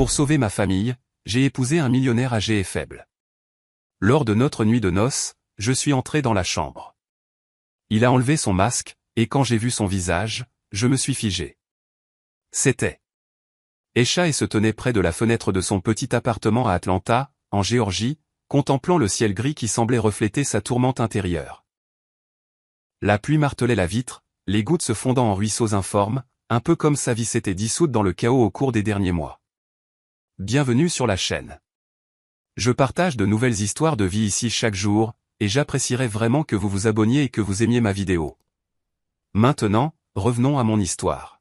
Pour sauver ma famille, j'ai épousé un millionnaire âgé et faible. Lors de notre nuit de noces, je suis entré dans la chambre. Il a enlevé son masque, et quand j'ai vu son visage, je me suis figé. C'était Esha et se tenait près de la fenêtre de son petit appartement à Atlanta, en Géorgie, contemplant le ciel gris qui semblait refléter sa tourmente intérieure. La pluie martelait la vitre, les gouttes se fondant en ruisseaux informes, un peu comme sa vie s'était dissoute dans le chaos au cours des derniers mois. Bienvenue sur la chaîne. Je partage de nouvelles histoires de vie ici chaque jour, et j'apprécierais vraiment que vous vous abonniez et que vous aimiez ma vidéo. Maintenant, revenons à mon histoire.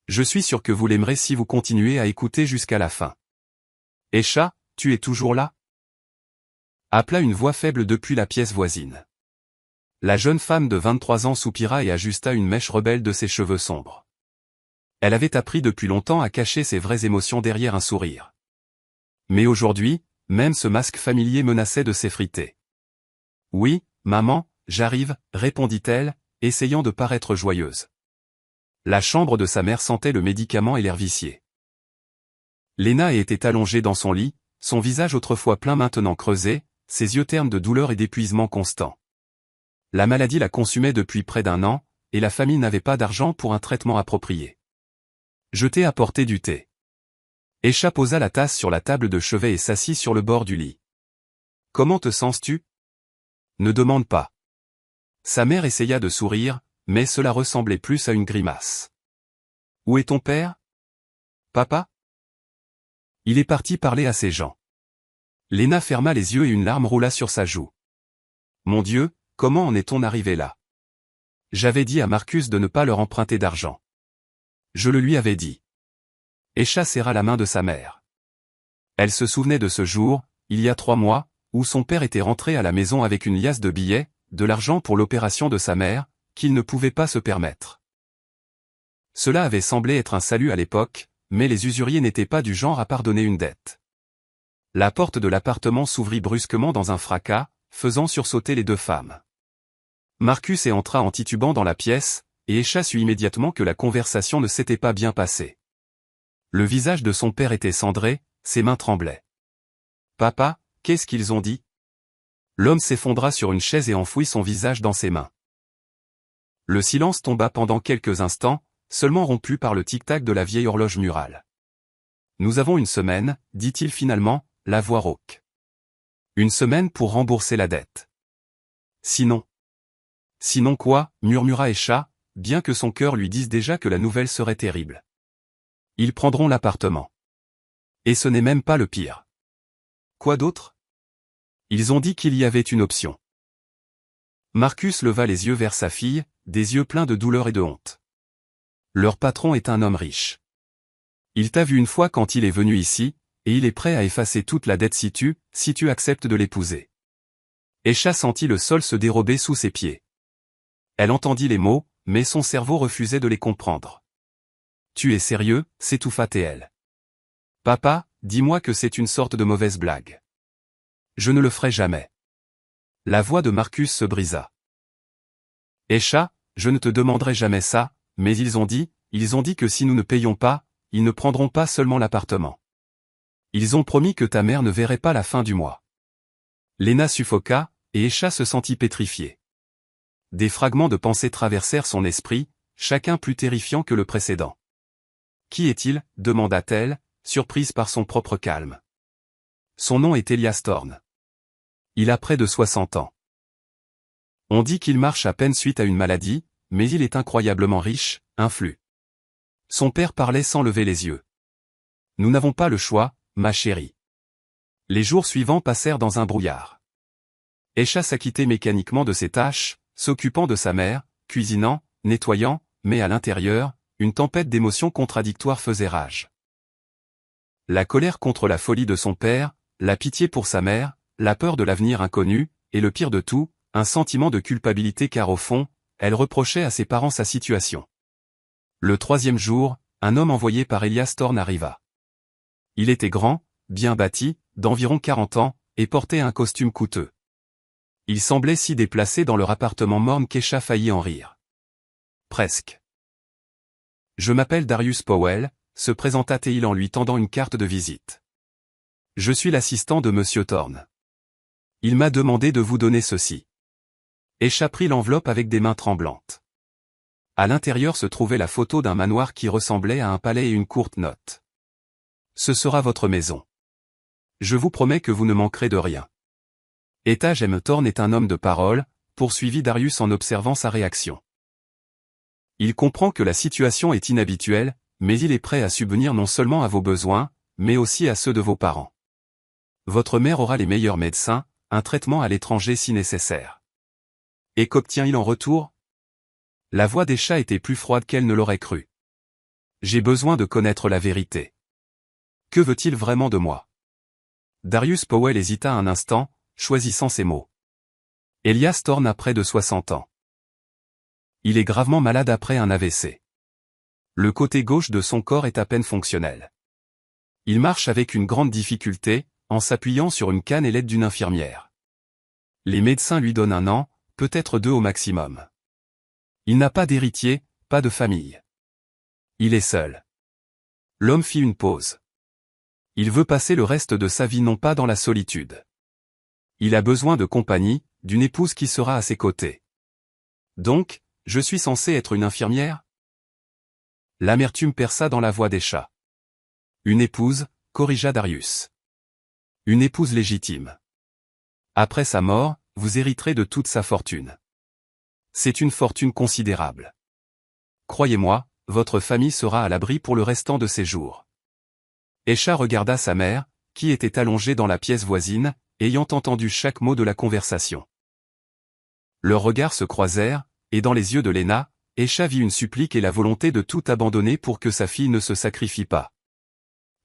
Je suis sûr que vous l'aimerez si vous continuez à écouter jusqu'à la fin. Esha, tu es toujours là? Appela une voix faible depuis la pièce voisine. La jeune femme de 23 ans soupira et ajusta une mèche rebelle de ses cheveux sombres. Elle avait appris depuis longtemps à cacher ses vraies émotions derrière un sourire. Mais aujourd'hui, même ce masque familier menaçait de s'effriter. « Oui, maman, j'arrive », répondit-elle, essayant de paraître joyeuse. La chambre de sa mère sentait le médicament et l'air vicié. Lena était allongée dans son lit, son visage autrefois plein maintenant creusé, ses yeux ternes de douleur et d'épuisement constant. La maladie la consumait depuis près d'1 an, et la famille n'avait pas d'argent pour un traitement approprié. Je t'ai apporté du thé. Esha posa la tasse sur la table de chevet et s'assit sur le bord du lit. Comment te sens-tu? Ne demande pas. Sa mère essaya de sourire, mais cela ressemblait plus à une grimace. Où est ton père? Papa? Il est parti parler à ses gens. Lena ferma les yeux et une larme roula sur sa joue. Mon Dieu, comment en est-on arrivé là? J'avais dit à Marcus de ne pas leur emprunter d'argent. Je le lui avais dit. Esha serra la main de sa mère. Elle se souvenait de ce jour, il y a 3 mois, où son père était rentré à la maison avec une liasse de billets, de l'argent pour l'opération de sa mère, qu'il ne pouvait pas se permettre. Cela avait semblé être un salut à l'époque, mais les usuriers n'étaient pas du genre à pardonner une dette. La porte de l'appartement s'ouvrit brusquement dans un fracas, faisant sursauter les 2 femmes. Marcus entra en titubant dans la pièce, et Esha sut immédiatement que la conversation ne s'était pas bien passée. Le visage de son père était cendré, ses mains tremblaient. « Papa, qu'est-ce qu'ils ont dit ?» L'homme s'effondra sur une chaise et enfouit son visage dans ses mains. Le silence tomba pendant quelques instants, seulement rompu par le tic-tac de la vieille horloge murale. « Nous avons 1 semaine, dit-il finalement, la voix rauque. 1 semaine pour rembourser la dette. Sinon. Sinon quoi, murmura Esha, bien que son cœur lui dise déjà que la nouvelle serait terrible. Ils prendront l'appartement. Et ce n'est même pas le pire. Quoi d'autre? Ils ont dit qu'il y avait une option. Marcus leva les yeux vers sa fille, des yeux pleins de douleur et de honte. Leur patron est un homme riche. Il t'a vu une fois quand il est venu ici, et il est prêt à effacer toute la dette si tu acceptes de l'épouser. Esha sentit le sol se dérober sous ses pieds. Elle entendit les mots, mais son cerveau refusait de les comprendre. Tu es sérieux, s'étouffa-t-elle. Papa, dis-moi que c'est une sorte de mauvaise blague. Je ne le ferai jamais. La voix de Marcus se brisa. Esha, je ne te demanderai jamais ça, mais ils ont dit que si nous ne payons pas, ils ne prendront pas seulement l'appartement. Ils ont promis que ta mère ne verrait pas la fin du mois. Lena suffoqua, et Esha se sentit pétrifiée. Des fragments de pensée traversèrent son esprit, chacun plus terrifiant que le précédent. Qui est-il? Demanda-t-elle, surprise par son propre calme. Son nom est Elias Thorne. Il a près de 60 ans. On dit qu'il marche à peine suite à une maladie, mais il est incroyablement riche, influent. Son père parlait sans lever les yeux. Nous n'avons pas le choix, ma chérie. Les jours suivants passèrent dans un brouillard. Esha s'acquittait mécaniquement de ses tâches, s'occupant de sa mère, cuisinant, nettoyant, mais à l'intérieur, une tempête d'émotions contradictoires faisait rage. La colère contre la folie de son père, la pitié pour sa mère, la peur de l'avenir inconnu, et le pire de tout, un sentiment de culpabilité car au fond, elle reprochait à ses parents sa situation. Le 3e jour, un homme envoyé par Elias Thorne arriva. Il était grand, bien bâti, d'environ 40 ans, et portait un costume coûteux. Il semblait si déplacé dans leur appartement morne qu'Esha faillit en rire. Presque. Je m'appelle Darius Powell, se présenta-t-il en lui tendant une carte de visite. Je suis l'assistant de Monsieur Thorne. Il m'a demandé de vous donner ceci. Aisha prit l'enveloppe avec des mains tremblantes. À l'intérieur se trouvait la photo d'un manoir qui ressemblait à un palais et une courte note. Ce sera votre maison. Je vous promets que vous ne manquerez de rien. Eta James Thorne est un homme de parole, poursuivit Darius en observant sa réaction. Il comprend que la situation est inhabituelle, mais il est prêt à subvenir non seulement à vos besoins, mais aussi à ceux de vos parents. Votre mère aura les meilleurs médecins, un traitement à l'étranger si nécessaire. Et qu'obtient-il en retour? La voix d'Aisha était plus froide qu'elle ne l'aurait cru. J'ai besoin de connaître la vérité. Que veut-il vraiment de moi? Darius Powell hésita un instant, choisissant ses mots. Elias Thorne a près de 60 ans. Il est gravement malade après un AVC. Le côté gauche de son corps est à peine fonctionnel. Il marche avec une grande difficulté, en s'appuyant sur une canne et l'aide d'une infirmière. Les médecins lui donnent 1 an, peut-être 2 au maximum. Il n'a pas d'héritier, pas de famille. Il est seul. L'homme fit une pause. Il veut passer le reste de sa vie non pas dans la solitude. Il a besoin de compagnie, d'une épouse qui sera à ses côtés. Donc, je suis censé être une infirmière? L'amertume perça dans la voix d'Aisha. Une épouse, corrigea Darius. Une épouse légitime. Après sa mort, vous hériterez de toute sa fortune. C'est une fortune considérable. Croyez-moi, votre famille sera à l'abri pour le restant de ses jours. Aisha regarda sa mère, qui était allongée dans la pièce voisine, ayant entendu chaque mot de la conversation. Leurs regards se croisèrent, et dans les yeux de Lena, Aisha vit une supplique et la volonté de tout abandonner pour que sa fille ne se sacrifie pas.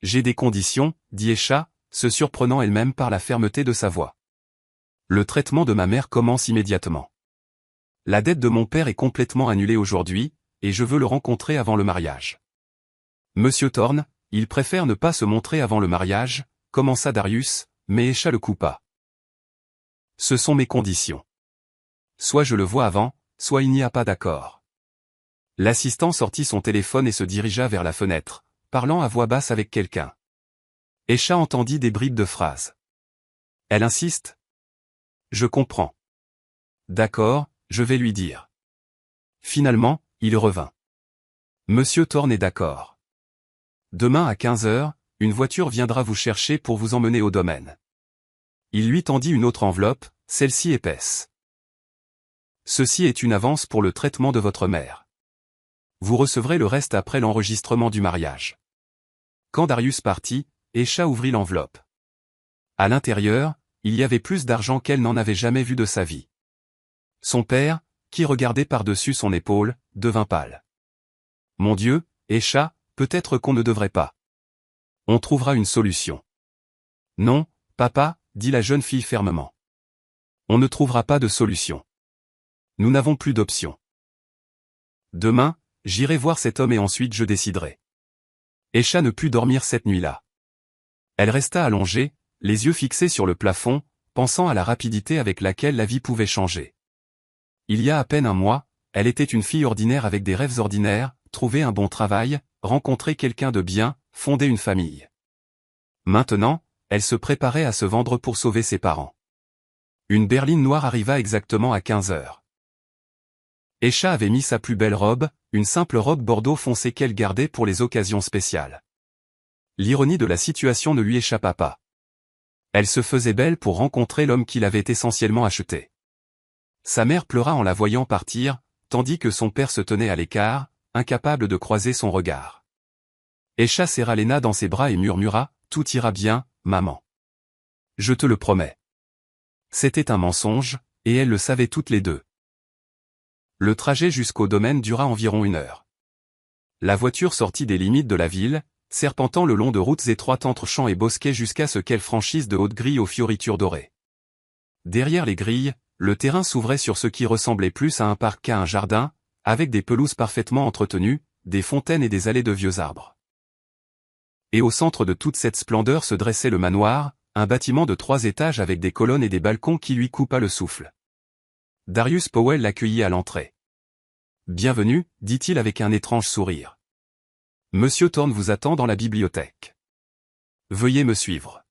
J'ai des conditions, dit Aisha, se surprenant elle-même par la fermeté de sa voix. Le traitement de ma mère commence immédiatement. La dette de mon père est complètement annulée aujourd'hui, et je veux le rencontrer avant le mariage. Monsieur Thorne, il préfère ne pas se montrer avant le mariage, commença Darius, mais Aisha le coupa. Ce sont mes conditions. Soit je le vois avant, soit il n'y a pas d'accord. L'assistant sortit son téléphone et se dirigea vers la fenêtre, parlant à voix basse avec quelqu'un. Aisha entendit des bribes de phrases. Elle insiste? Je comprends. D'accord, je vais lui dire. Finalement, il revint. Monsieur Thorne est d'accord. Demain à 15 heures, une voiture viendra vous chercher pour vous emmener au domaine. Il lui tendit une autre enveloppe, celle-ci épaisse. Ceci est une avance pour le traitement de votre mère. Vous recevrez le reste après l'enregistrement du mariage. Quand Darius partit, Aisha ouvrit l'enveloppe. À l'intérieur, il y avait plus d'argent qu'elle n'en avait jamais vu de sa vie. Son père, qui regardait par-dessus son épaule, devint pâle. Mon Dieu, Aisha, peut-être qu'on ne devrait pas. On trouvera une solution. Non, papa, dit la jeune fille fermement. On ne trouvera pas de solution. Nous n'avons plus d'option. Demain, j'irai voir cet homme et ensuite je déciderai. Aisha ne put dormir cette nuit-là. Elle resta allongée, les yeux fixés sur le plafond, pensant à la rapidité avec laquelle la vie pouvait changer. Il y a à peine 1 mois, elle était une fille ordinaire avec des rêves ordinaires, trouver un bon travail, rencontrer quelqu'un de bien, fonder une famille. Maintenant, elle se préparait à se vendre pour sauver ses parents. Une berline noire arriva exactement à 15 heures. Aisha avait mis sa plus belle robe, une simple robe bordeaux foncé qu'elle gardait pour les occasions spéciales. L'ironie de la situation ne lui échappa pas. Elle se faisait belle pour rencontrer l'homme qui l'avait essentiellement acheté. Sa mère pleura en la voyant partir, tandis que son père se tenait à l'écart, incapable de croiser son regard. Aisha serra Lena dans ses bras et murmura, « Tout ira bien, maman. Je te le promets. » C'était un mensonge, et elles le savaient toutes les deux. Le trajet jusqu'au domaine dura environ 1 heure. La voiture sortit des limites de la ville, serpentant le long de routes étroites entre champs et bosquets jusqu'à ce qu'elle franchisse de hautes grilles aux fioritures dorées. Derrière les grilles, le terrain s'ouvrait sur ce qui ressemblait plus à un parc qu'à un jardin, avec des pelouses parfaitement entretenues, des fontaines et des allées de vieux arbres. Et au centre de toute cette splendeur se dressait le manoir, un bâtiment de 3 étages avec des colonnes et des balcons qui lui coupa le souffle. Darius Powell l'accueillit à l'entrée. « Bienvenue, dit-il avec un étrange sourire. Monsieur Thorne vous attend dans la bibliothèque. Veuillez me suivre.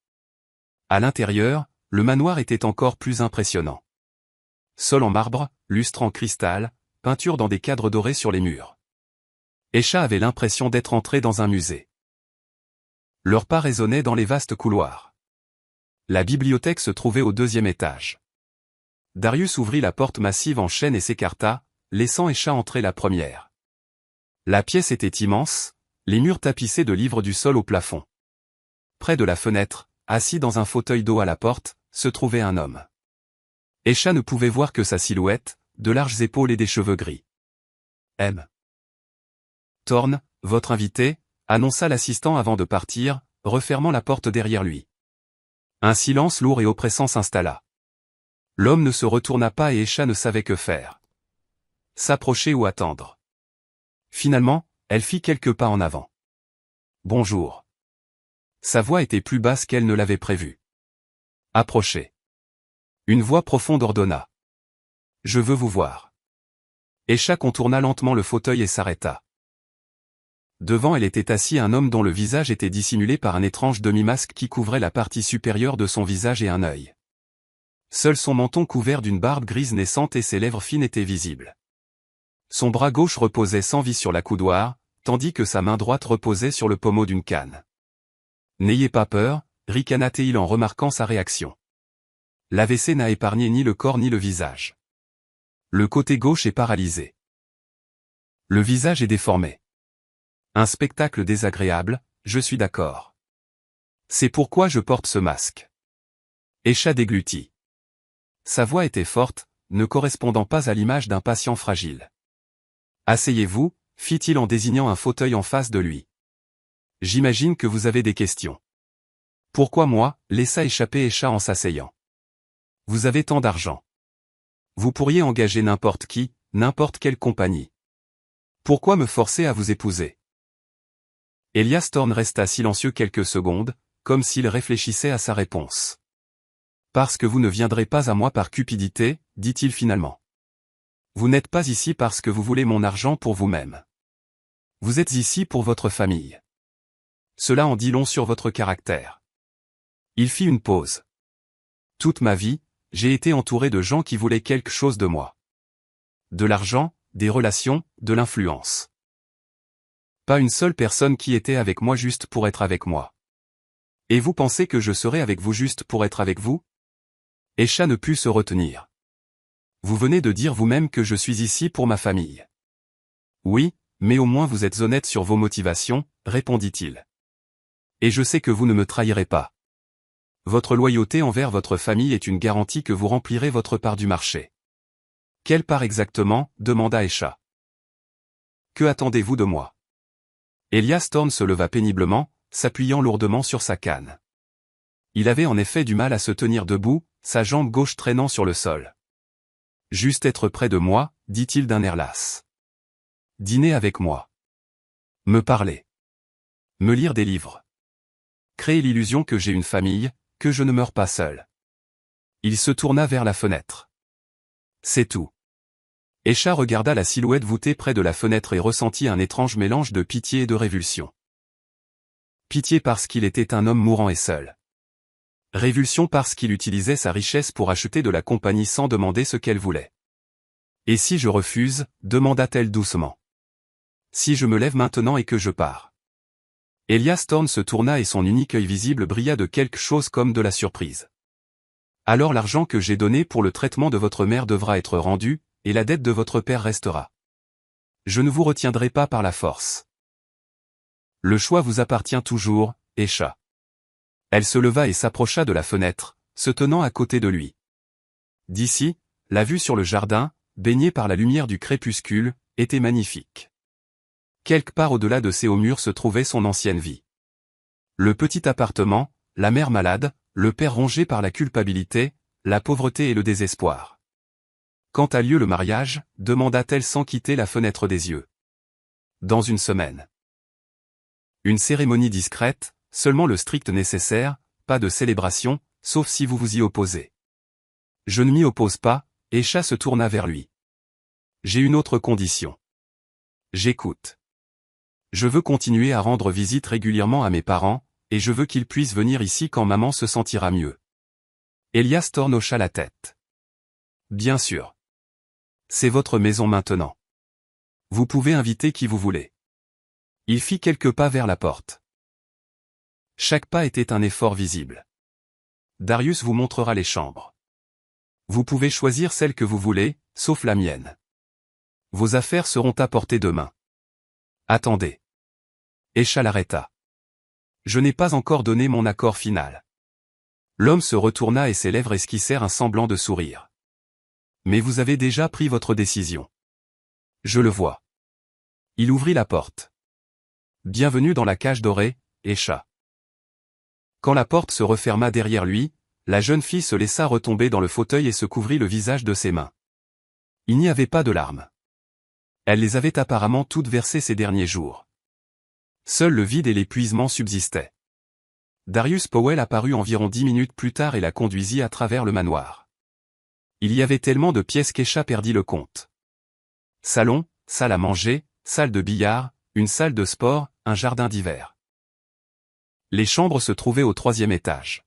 À l'intérieur, le manoir était encore plus impressionnant. Sol en marbre, lustre en cristal, peinture dans des cadres dorés sur les murs. Esha avait l'impression d'être entré dans un musée. Leurs pas résonnaient dans les vastes couloirs. La bibliothèque se trouvait au 2e étage. Darius ouvrit la porte massive en chêne et s'écarta, laissant Esha entrer la première. La pièce était immense, les murs tapissés de livres du sol au plafond. Près de la fenêtre, assis dans un fauteuil dos à la porte, se trouvait un homme. Esha ne pouvait voir que sa silhouette, de larges épaules et des cheveux gris. M. Thorne, votre invité, annonça l'assistant avant de partir, refermant la porte derrière lui. Un silence lourd et oppressant s'installa. L'homme ne se retourna pas et Esha ne savait que faire. S'approcher ou attendre. Finalement, elle fit quelques pas en avant. Bonjour. Sa voix était plus basse qu'elle ne l'avait prévu. Approchez. Une voix profonde ordonna. Je veux vous voir. Esha contourna lentement le fauteuil et s'arrêta. Devant elle était assis un homme dont le visage était dissimulé par un étrange demi-masque qui couvrait la partie supérieure de son visage et un œil. Seul son menton couvert d'une barbe grise naissante et ses lèvres fines étaient visibles. Son bras gauche reposait sans vie sur la coudoir, tandis que sa main droite reposait sur le pommeau d'une canne. N'ayez pas peur, ricana-t-il en remarquant sa réaction. L'AVC n'a épargné ni le corps ni le visage. Le côté gauche est paralysé. Le visage est déformé. Un spectacle désagréable, je suis d'accord. C'est pourquoi je porte ce masque. Esha déglutit. Sa voix était forte, ne correspondant pas à l'image d'un patient fragile. Asseyez-vous, fit-il en désignant un fauteuil en face de lui. J'imagine que vous avez des questions. Pourquoi moi, laissa échapper Esha en s'asseyant. Vous avez tant d'argent. Vous pourriez engager n'importe qui, n'importe quelle compagnie. Pourquoi me forcer à vous épouser? Elias Thorne resta silencieux quelques secondes, comme s'il réfléchissait à sa réponse. Parce que vous ne viendrez pas à moi par cupidité, dit-il finalement. Vous n'êtes pas ici parce que vous voulez mon argent pour vous-même. Vous êtes ici pour votre famille. Cela en dit long sur votre caractère. Il fit une pause. Toute ma vie, j'ai été entouré de gens qui voulaient quelque chose de moi. De l'argent, des relations, de l'influence. Pas une seule personne qui était avec moi juste pour être avec moi. Et vous pensez que je serai avec vous juste pour être avec vous? Esha ne put se retenir. Vous venez de dire vous-même que je suis ici pour ma famille. Oui, mais au moins vous êtes honnête sur vos motivations, répondit-il. Et je sais que vous ne me trahirez pas. Votre loyauté envers votre famille est une garantie que vous remplirez votre part du marché. Quelle part exactement? Demanda Esha. Que attendez-vous de moi? Elias Thorne se leva péniblement, s'appuyant lourdement sur sa canne. Il avait en effet du mal à se tenir debout, sa jambe gauche traînant sur le sol. Juste être près de moi, dit-il d'un air las. Dîner avec moi. Me parler. Me lire des livres. Créer l'illusion que j'ai une famille, que je ne meurs pas seul. Il se tourna vers la fenêtre. C'est tout. Esha regarda la silhouette voûtée près de la fenêtre et ressentit un étrange mélange de pitié et de révulsion. Pitié parce qu'il était un homme mourant et seul. Révulsion parce qu'il utilisait sa richesse pour acheter de la compagnie sans demander ce qu'elle voulait. Et si je refuse, demanda-t-elle doucement. Si je me lève maintenant et que je pars. Elias Thorne se tourna et son unique œil visible brilla de quelque chose comme de la surprise. Alors l'argent que j'ai donné pour le traitement de votre mère devra être rendu, et la dette de votre père restera. Je ne vous retiendrai pas par la force. Le choix vous appartient toujours, Esha. Elle se leva et s'approcha de la fenêtre, se tenant à côté de lui. D'ici, la vue sur le jardin, baignée par la lumière du crépuscule, était magnifique. Quelque part au-delà de ces hauts murs se trouvait son ancienne vie. Le petit appartement, la mère malade, le père rongé par la culpabilité, la pauvreté et le désespoir. Quand a lieu le mariage, demanda-t-elle sans quitter la fenêtre des yeux. Dans une semaine. Une cérémonie discrète, seulement le strict nécessaire, pas de célébration, sauf si vous vous y opposez. Je ne m'y oppose pas, Esha se tourna vers lui. J'ai une autre condition. J'écoute. Je veux continuer à rendre visite régulièrement à mes parents, et je veux qu'ils puissent venir ici quand maman se sentira mieux. Elias Thorne hocha la tête. Bien sûr. C'est votre maison maintenant. Vous pouvez inviter qui vous voulez. Il fit quelques pas vers la porte. Chaque pas était un effort visible. Darius vous montrera les chambres. Vous pouvez choisir celle que vous voulez, sauf la mienne. Vos affaires seront apportées demain. Attendez. Esha l'arrêta. Je n'ai pas encore donné mon accord final. L'homme se retourna et ses lèvres esquissèrent un semblant de sourire. Mais vous avez déjà pris votre décision. Je le vois. Il ouvrit la porte. Bienvenue dans la cage dorée, Esha. Quand la porte se referma derrière lui, la jeune fille se laissa retomber dans le fauteuil et se couvrit le visage de ses mains. Il n'y avait pas de larmes. Elle les avait apparemment toutes versées ces derniers jours. Seul le vide et l'épuisement subsistaient. Darius Powell apparut environ 10 minutes plus tard et la conduisit à travers le manoir. Il y avait tellement de pièces qu'Esha perdit le compte. Salon, salle à manger, salle de billard, une salle de sport, un jardin d'hiver. Les chambres se trouvaient au 3e étage.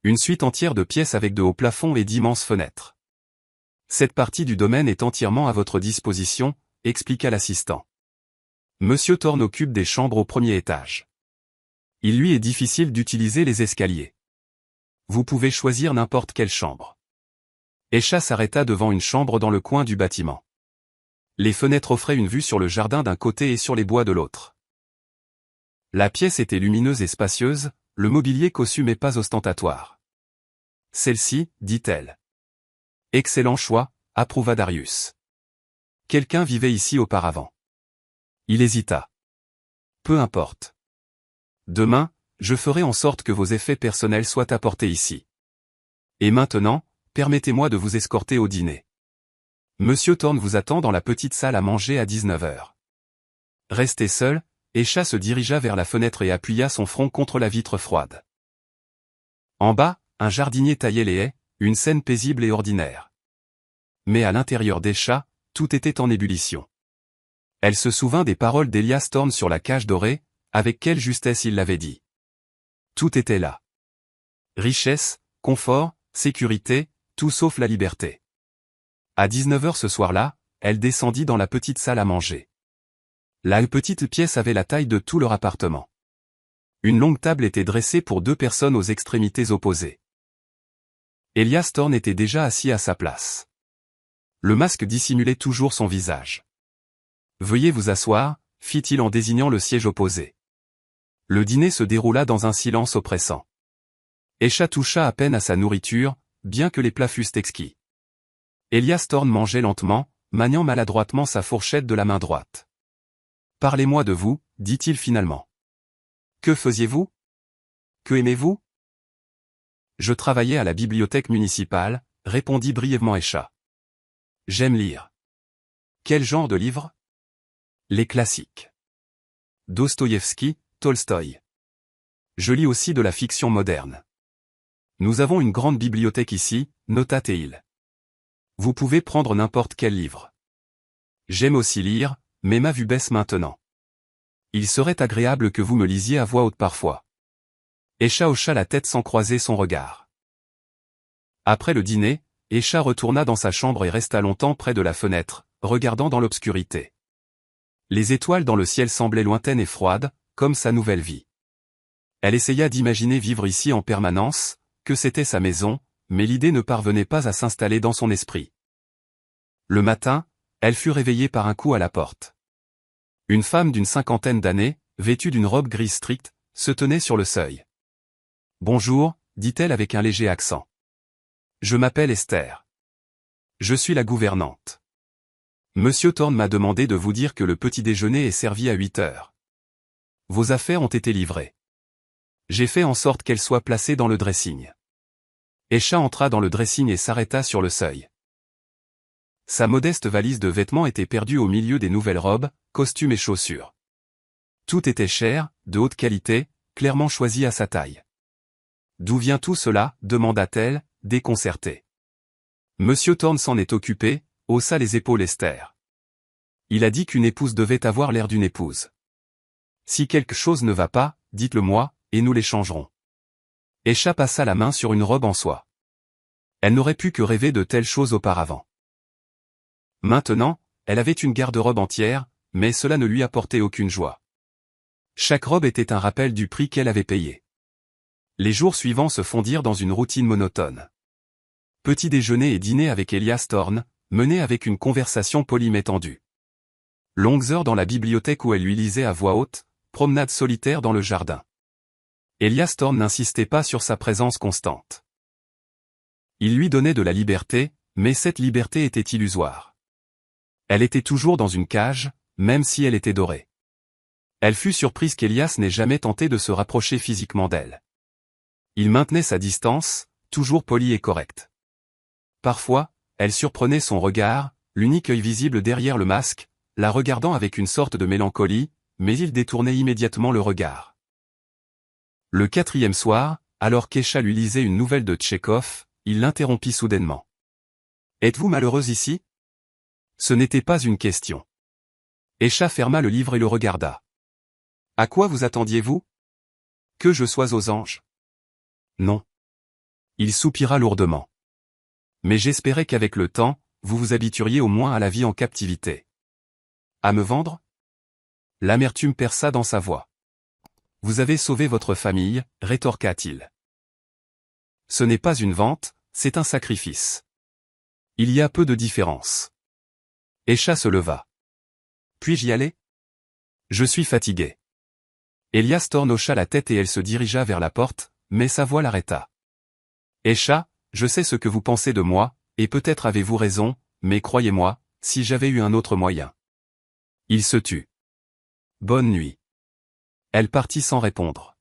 Une suite entière de pièces avec de hauts plafonds et d'immenses fenêtres. Cette partie du domaine est entièrement à votre disposition, expliqua l'assistant. Monsieur Thorne occupe des chambres au 1er étage. Il lui est difficile d'utiliser les escaliers. Vous pouvez choisir n'importe quelle chambre. Esha s'arrêta devant une chambre dans le coin du bâtiment. Les fenêtres offraient une vue sur le jardin d'un côté et sur les bois de l'autre. La pièce était lumineuse et spacieuse, le mobilier cossu mais pas ostentatoire. Celle-ci, dit-elle. Excellent choix, approuva Darius. Quelqu'un vivait ici auparavant. Il hésita. Peu importe. Demain, je ferai en sorte que vos effets personnels soient apportés ici. Et maintenant, permettez-moi de vous escorter au dîner. Monsieur Thorne vous attend dans la petite salle à manger à 19h. Resté seul, Esha se dirigea vers la fenêtre et appuya son front contre la vitre froide. En bas, un jardinier taillait les haies, une scène paisible et ordinaire. Mais à l'intérieur d'Esha, tout était en ébullition. Elle se souvint des paroles d'Elias Thorne sur la cage dorée, avec quelle justesse il l'avait dit. Tout était là. Richesse, confort, sécurité, tout sauf la liberté. À 19h ce soir-là, elle descendit dans la petite salle à manger. La petite pièce avait la taille de tout leur appartement. Une longue table était dressée pour 2 personnes aux extrémités opposées. Elias Thorne était déjà assis à sa place. Le masque dissimulait toujours son visage. « Veuillez vous asseoir », fit-il en désignant le siège opposé. Le dîner se déroula dans un silence oppressant. Esha toucha à peine à sa nourriture, bien que les plats fussent exquis. Elias Thorne mangeait lentement, maniant maladroitement sa fourchette de la main droite. « Parlez-moi de vous, dit-il finalement. Que faisiez-vous? Que aimez-vous? Je travaillais à la bibliothèque municipale, répondit brièvement Esha. J'aime lire. Quel genre de livres? Les classiques. Dostoïevski, Tolstoï. Je lis aussi de la fiction moderne. Nous avons une grande bibliothèque ici, nota-t-il. Vous pouvez prendre n'importe quel livre. J'aime aussi lire, mais ma vue baisse maintenant. Il serait agréable que vous me lisiez à voix haute parfois. Esha hocha la tête sans croiser son regard. Après le dîner, Esha retourna dans sa chambre et resta longtemps près de la fenêtre, regardant dans l'obscurité. Les étoiles dans le ciel semblaient lointaines et froides, comme sa nouvelle vie. Elle essaya d'imaginer vivre ici en permanence, que c'était sa maison, mais l'idée ne parvenait pas à s'installer dans son esprit. Le matin, elle fut réveillée par un coup à la porte. Une femme d'une 50aine d'années, vêtue d'une robe grise stricte, se tenait sur le seuil. « Bonjour », dit-elle avec un léger accent. « Je m'appelle Esther. Je suis la gouvernante. Monsieur Thorne m'a demandé de vous dire que le petit déjeuner est servi à 8h. Vos affaires ont été livrées. J'ai fait en sorte qu'elles soient placées dans le dressing. » Esha entra dans le dressing et s'arrêta sur le seuil. Sa modeste valise de vêtements était perdue au milieu des nouvelles robes, costumes et chaussures. Tout était cher, de haute qualité, clairement choisi à sa taille. « D'où vient tout cela » demanda-t-elle, déconcertée. Monsieur Thorne s'en est occupé, haussa les épaules Esther. Il a dit qu'une épouse devait avoir l'air d'une épouse. Si quelque chose ne va pas, dites-le moi, et nous les changerons. Esha passa la main sur une robe en soie. Elle n'aurait pu que rêver de telles choses auparavant. Maintenant, elle avait une garde-robe entière, mais cela ne lui apportait aucune joie. Chaque robe était un rappel du prix qu'elle avait payé. Les jours suivants se fondirent dans une routine monotone. Petit déjeuner et dîner avec Elias Thorne, mené avec une conversation polie mais tendue. Longues heures dans la bibliothèque où elle lui lisait à voix haute, promenade solitaire dans le jardin. Elias Thorne n'insistait pas sur sa présence constante. Il lui donnait de la liberté, mais cette liberté était illusoire. Elle était toujours dans une cage, même si elle était dorée. Elle fut surprise qu'Elias n'ait jamais tenté de se rapprocher physiquement d'elle. Il maintenait sa distance, toujours poli et correct. Parfois, elle surprenait son regard, l'unique œil visible derrière le masque, la regardant avec une sorte de mélancolie, mais il détournait immédiatement le regard. Le 4e soir, alors qu'Esha lui lisait une nouvelle de Tchekhov, il l'interrompit soudainement. « Êtes-vous malheureuse ici ?» Ce n'était pas une question. Esha ferma le livre et le regarda. « À quoi vous attendiez-vous ? Que je sois aux anges ? » Non. Il soupira lourdement. Mais j'espérais qu'avec le temps, vous vous habitueriez au moins à la vie en captivité. À me vendre ? L'amertume perça dans sa voix. Vous avez sauvé votre famille, rétorqua-t-il. Ce n'est pas une vente, c'est un sacrifice. Il y a peu de différence. Esha se leva. Puis-je y aller ? Je suis fatigué. Elias Thorne hocha la tête et elle se dirigea vers la porte, mais sa voix l'arrêta. Esha, je sais ce que vous pensez de moi, et peut-être avez-vous raison, mais croyez-moi, si j'avais eu un autre moyen. Il se tut. Bonne nuit. Elle partit sans répondre.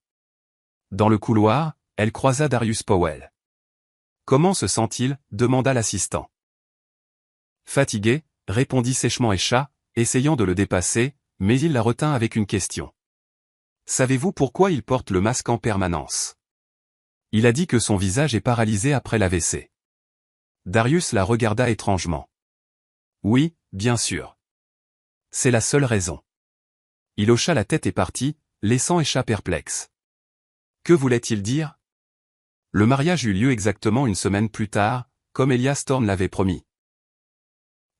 Dans le couloir, elle croisa Darius Powell. Comment se sent-il ? Demanda l'assistant. Fatigué, répondit sèchement Esha, essayant de le dépasser, mais il la retint avec une question. Savez-vous pourquoi il porte le masque en permanence ? Il a dit que son visage est paralysé après l'AVC. Darius la regarda étrangement. Oui, bien sûr. C'est la seule raison. Il hocha la tête et partit, laissant Esha perplexe. Que voulait-il dire ? Le mariage eut lieu exactement une semaine plus tard, comme Elias Thorne l'avait promis.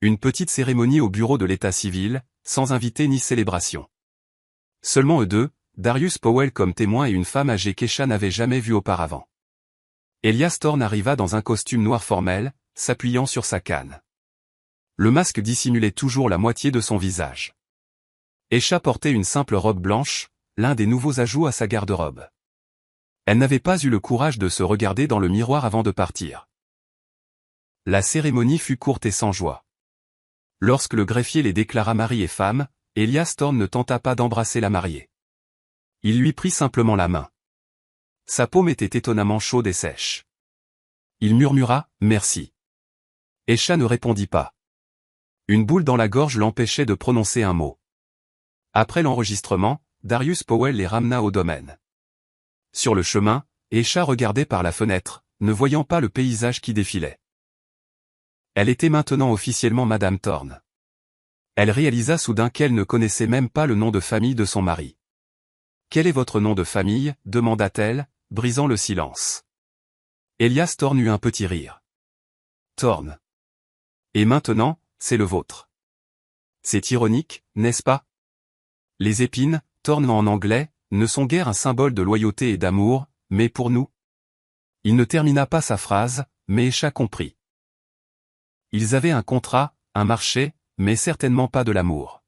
Une petite cérémonie au bureau de l'état civil, sans invité ni célébration. Seulement eux deux, Darius Powell comme témoin et une femme âgée qu'Esha n'avait jamais vue auparavant. Elias Thorne arriva dans un costume noir formel, s'appuyant sur sa canne. Le masque dissimulait toujours la moitié de son visage. Esha portait une simple robe blanche, l'un des nouveaux ajouts à sa garde-robe. Elle n'avait pas eu le courage de se regarder dans le miroir avant de partir. La cérémonie fut courte et sans joie. Lorsque le greffier les déclara mari et femme, Elias Thorne ne tenta pas d'embrasser la mariée. Il lui prit simplement la main. Sa paume était étonnamment chaude et sèche. Il murmura « Merci ». Esha ne répondit pas. Une boule dans la gorge l'empêchait de prononcer un mot. Après l'enregistrement, Darius Powell les ramena au domaine. Sur le chemin, Esha regardait par la fenêtre, ne voyant pas le paysage qui défilait. Elle était maintenant officiellement Madame Thorne. Elle réalisa soudain qu'elle ne connaissait même pas le nom de famille de son mari. « Quel est votre nom de famille ?» demanda-t-elle, brisant le silence. Elias Thorne eut un petit rire. « Thorne. Et maintenant, c'est le vôtre. C'est ironique, n'est-ce pas ? Les épines, Thorne en anglais, ne sont guère un symbole de loyauté et d'amour, mais pour nous. » Il ne termina pas sa phrase, mais Esha comprit. Ils avaient un contrat, un marché, mais certainement pas de l'amour.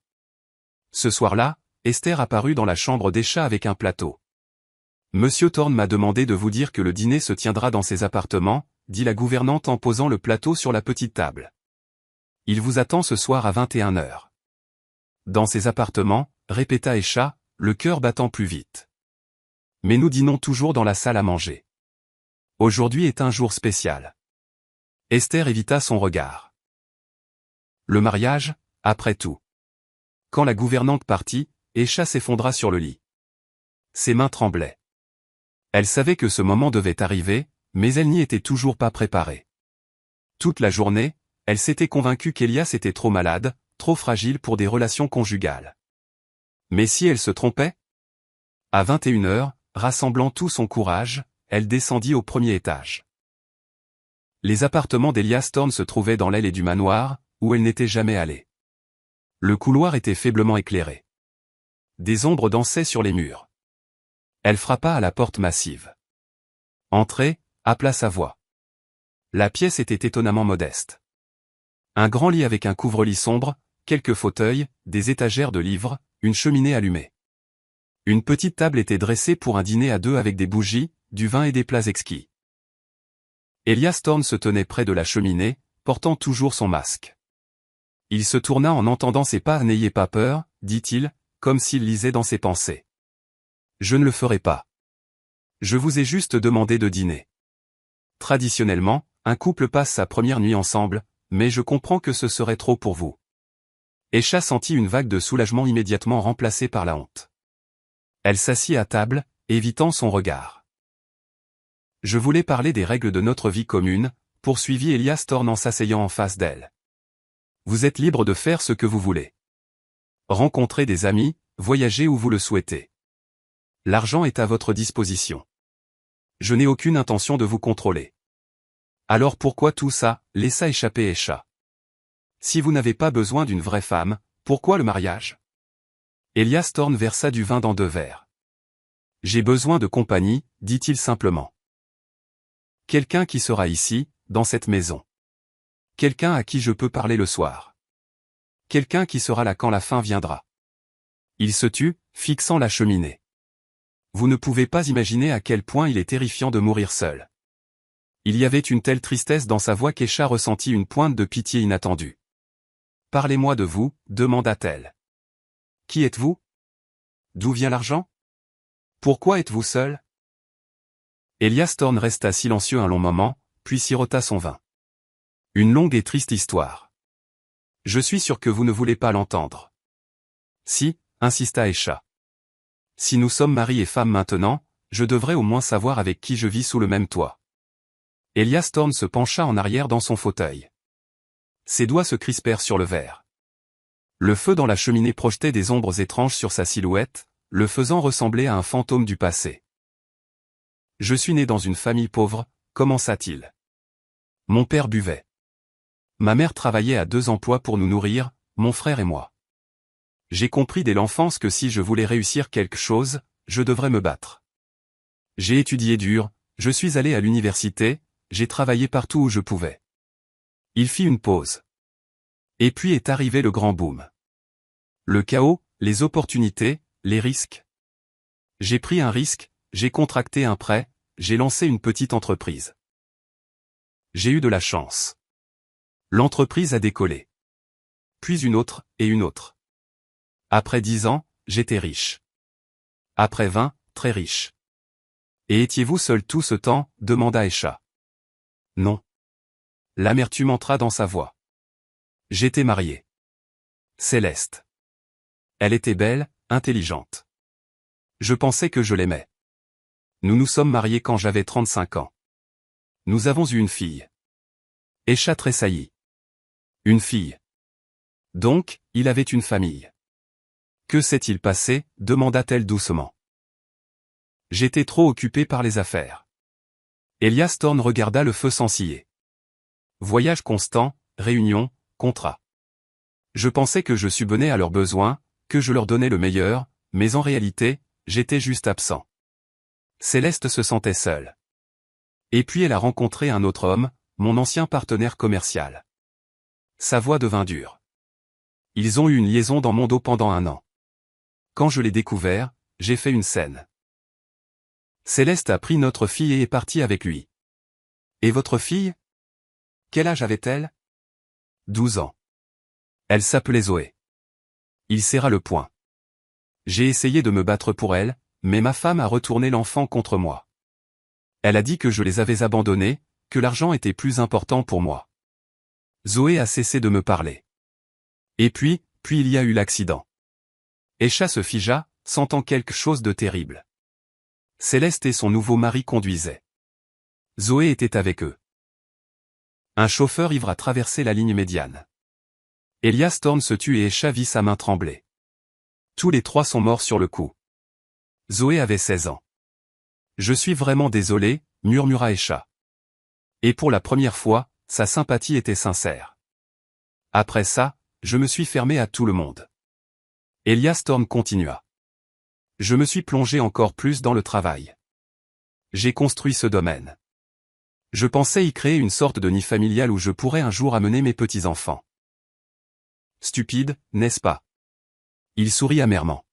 Ce soir-là, Esther apparut dans la chambre d'Esha avec un plateau. « Monsieur Thorne m'a demandé de vous dire que le dîner se tiendra dans ses appartements, » dit la gouvernante en posant le plateau sur la petite table. « Il vous attend ce soir à 21h. » Dans ses appartements, répéta Esha, le cœur battant plus vite. « Mais nous dînons toujours dans la salle à manger. Aujourd'hui est un jour spécial. » Esther évita son regard. Le mariage, après tout. Quand la gouvernante partit, Esha s'effondra sur le lit. Ses mains tremblaient. Elle savait que ce moment devait arriver, mais elle n'y était toujours pas préparée. Toute la journée, elle s'était convaincue qu'Elias était trop malade, trop fragile pour des relations conjugales. Mais si elle se trompait ? À 21h, rassemblant tout son courage, elle descendit au premier étage. Les appartements d'Elias Thorne se trouvaient dans l'allée du manoir, où elle n'était jamais allée. Le couloir était faiblement éclairé. Des ombres dansaient sur les murs. Elle frappa à la porte massive. « Entrez », appela sa voix. La pièce était étonnamment modeste. Un grand lit avec un couvre-lit sombre, quelques fauteuils, des étagères de livres, une cheminée allumée. Une petite table était dressée pour un dîner à deux avec des bougies, du vin et des plats exquis. Elias Thorne se tenait près de la cheminée, portant toujours son masque. Il se tourna en entendant ses pas. « N'ayez pas peur, dit-il, comme s'il lisait dans ses pensées. Je ne le ferai pas. Je vous ai juste demandé de dîner. Traditionnellement, un couple passe sa première nuit ensemble, mais je comprends que ce serait trop pour vous. » Aisha sentit une vague de soulagement immédiatement remplacée par la honte. Elle s'assit à table, évitant son regard. « Je voulais parler des règles de notre vie commune, » poursuivit Elias Thorne en s'asseyant en face d'elle. « Vous êtes libre de faire ce que vous voulez. Rencontrer des amis, voyager où vous le souhaitez. L'argent est à votre disposition. Je n'ai aucune intention de vous contrôler. Alors pourquoi tout ça ?» laissa échapper Aisha. « Si vous n'avez pas besoin d'une vraie femme, pourquoi le mariage ?» Elias Thorne versa du vin dans 2 verres. « J'ai besoin de compagnie, dit-il simplement. Quelqu'un qui sera ici, dans cette maison. Quelqu'un à qui je peux parler le soir. Quelqu'un qui sera là quand la fin viendra. » Il se tut, fixant la cheminée. Vous ne pouvez pas imaginer à quel point il est terrifiant de mourir seul. Il y avait une telle tristesse dans sa voix qu'Aisha ressentit une pointe de pitié inattendue. « Parlez-moi de vous, demanda-t-elle. Qui êtes-vous? D'où vient l'argent? Pourquoi êtes-vous seul? » Elias Thorne resta silencieux un long moment, puis sirota son vin. « Une longue et triste histoire. Je suis sûr que vous ne voulez pas l'entendre. »« Si, » insista Aisha. « Si nous sommes mari et femme maintenant, je devrais au moins savoir avec qui je vis sous le même toit. » Elias Thorne se pencha en arrière dans son fauteuil. Ses doigts se crispèrent sur le verre. Le feu dans la cheminée projetait des ombres étranges sur sa silhouette, le faisant ressembler à un fantôme du passé. « Je suis né dans une famille pauvre, » commença-t-il. « Mon père buvait. Ma mère travaillait à 2 emplois pour nous nourrir, mon frère et moi. J'ai compris dès l'enfance que si je voulais réussir quelque chose, je devrais me battre. J'ai étudié dur, je suis allé à l'université, j'ai travaillé partout où je pouvais. » Il fit une pause. Et puis est arrivé le grand boom. Le chaos, les opportunités, les risques. J'ai pris un risque, j'ai contracté un prêt, j'ai lancé une petite entreprise. J'ai eu de la chance. L'entreprise a décollé. Puis une autre, et une autre. Après 10 ans, j'étais riche. Après 20, très riche. Et étiez-vous seul tout ce temps, demanda Aisha. Non. L'amertume entra dans sa voix. J'étais marié. Céleste. Elle était belle, intelligente. Je pensais que je l'aimais. Nous nous sommes mariés quand j'avais 35 ans. Nous avons eu une fille. Aisha tressaillit. Une fille. Donc, il avait une famille. Que s'est-il passé, demanda-t-elle doucement. J'étais trop occupé par les affaires. Elias Thorne regarda le feu s'ensiller. Voyage constant, réunion, contrat. Je pensais que je subvenais à leurs besoins, que je leur donnais le meilleur, mais en réalité, j'étais juste absent. Céleste se sentait seule. Et puis elle a rencontré un autre homme, mon ancien partenaire commercial. Sa voix devint dure. Ils ont eu une liaison dans mon dos pendant 1 an. Quand je l'ai découvert, j'ai fait une scène. Céleste a pris notre fille et est partie avec lui. Et votre fille? Quel âge avait-elle? 12 ans. Elle s'appelait Zoé. Il serra le poing. J'ai essayé de me battre pour elle, mais ma femme a retourné l'enfant contre moi. Elle a dit que je les avais abandonnés, que l'argent était plus important pour moi. Zoé a cessé de me parler. Et puis il y a eu l'accident. Aisha se figea, sentant quelque chose de terrible. Céleste et son nouveau mari conduisaient. Zoé était avec eux. Un chauffeur ivre a traversé la ligne médiane. Elias Thorne se tut et Aisha vit sa main trembler. Tous les 3 sont morts sur le coup. Zoé avait 16 ans. Je suis vraiment désolé, murmura Esha. Et pour la première fois, sa sympathie était sincère. Après ça, je me suis fermé à tout le monde. Elias Thorne continua. Je me suis plongé encore plus dans le travail. J'ai construit ce domaine. Je pensais y créer une sorte de nid familial où je pourrais un jour amener mes petits-enfants. Stupide, n'est-ce pas? Il sourit amèrement.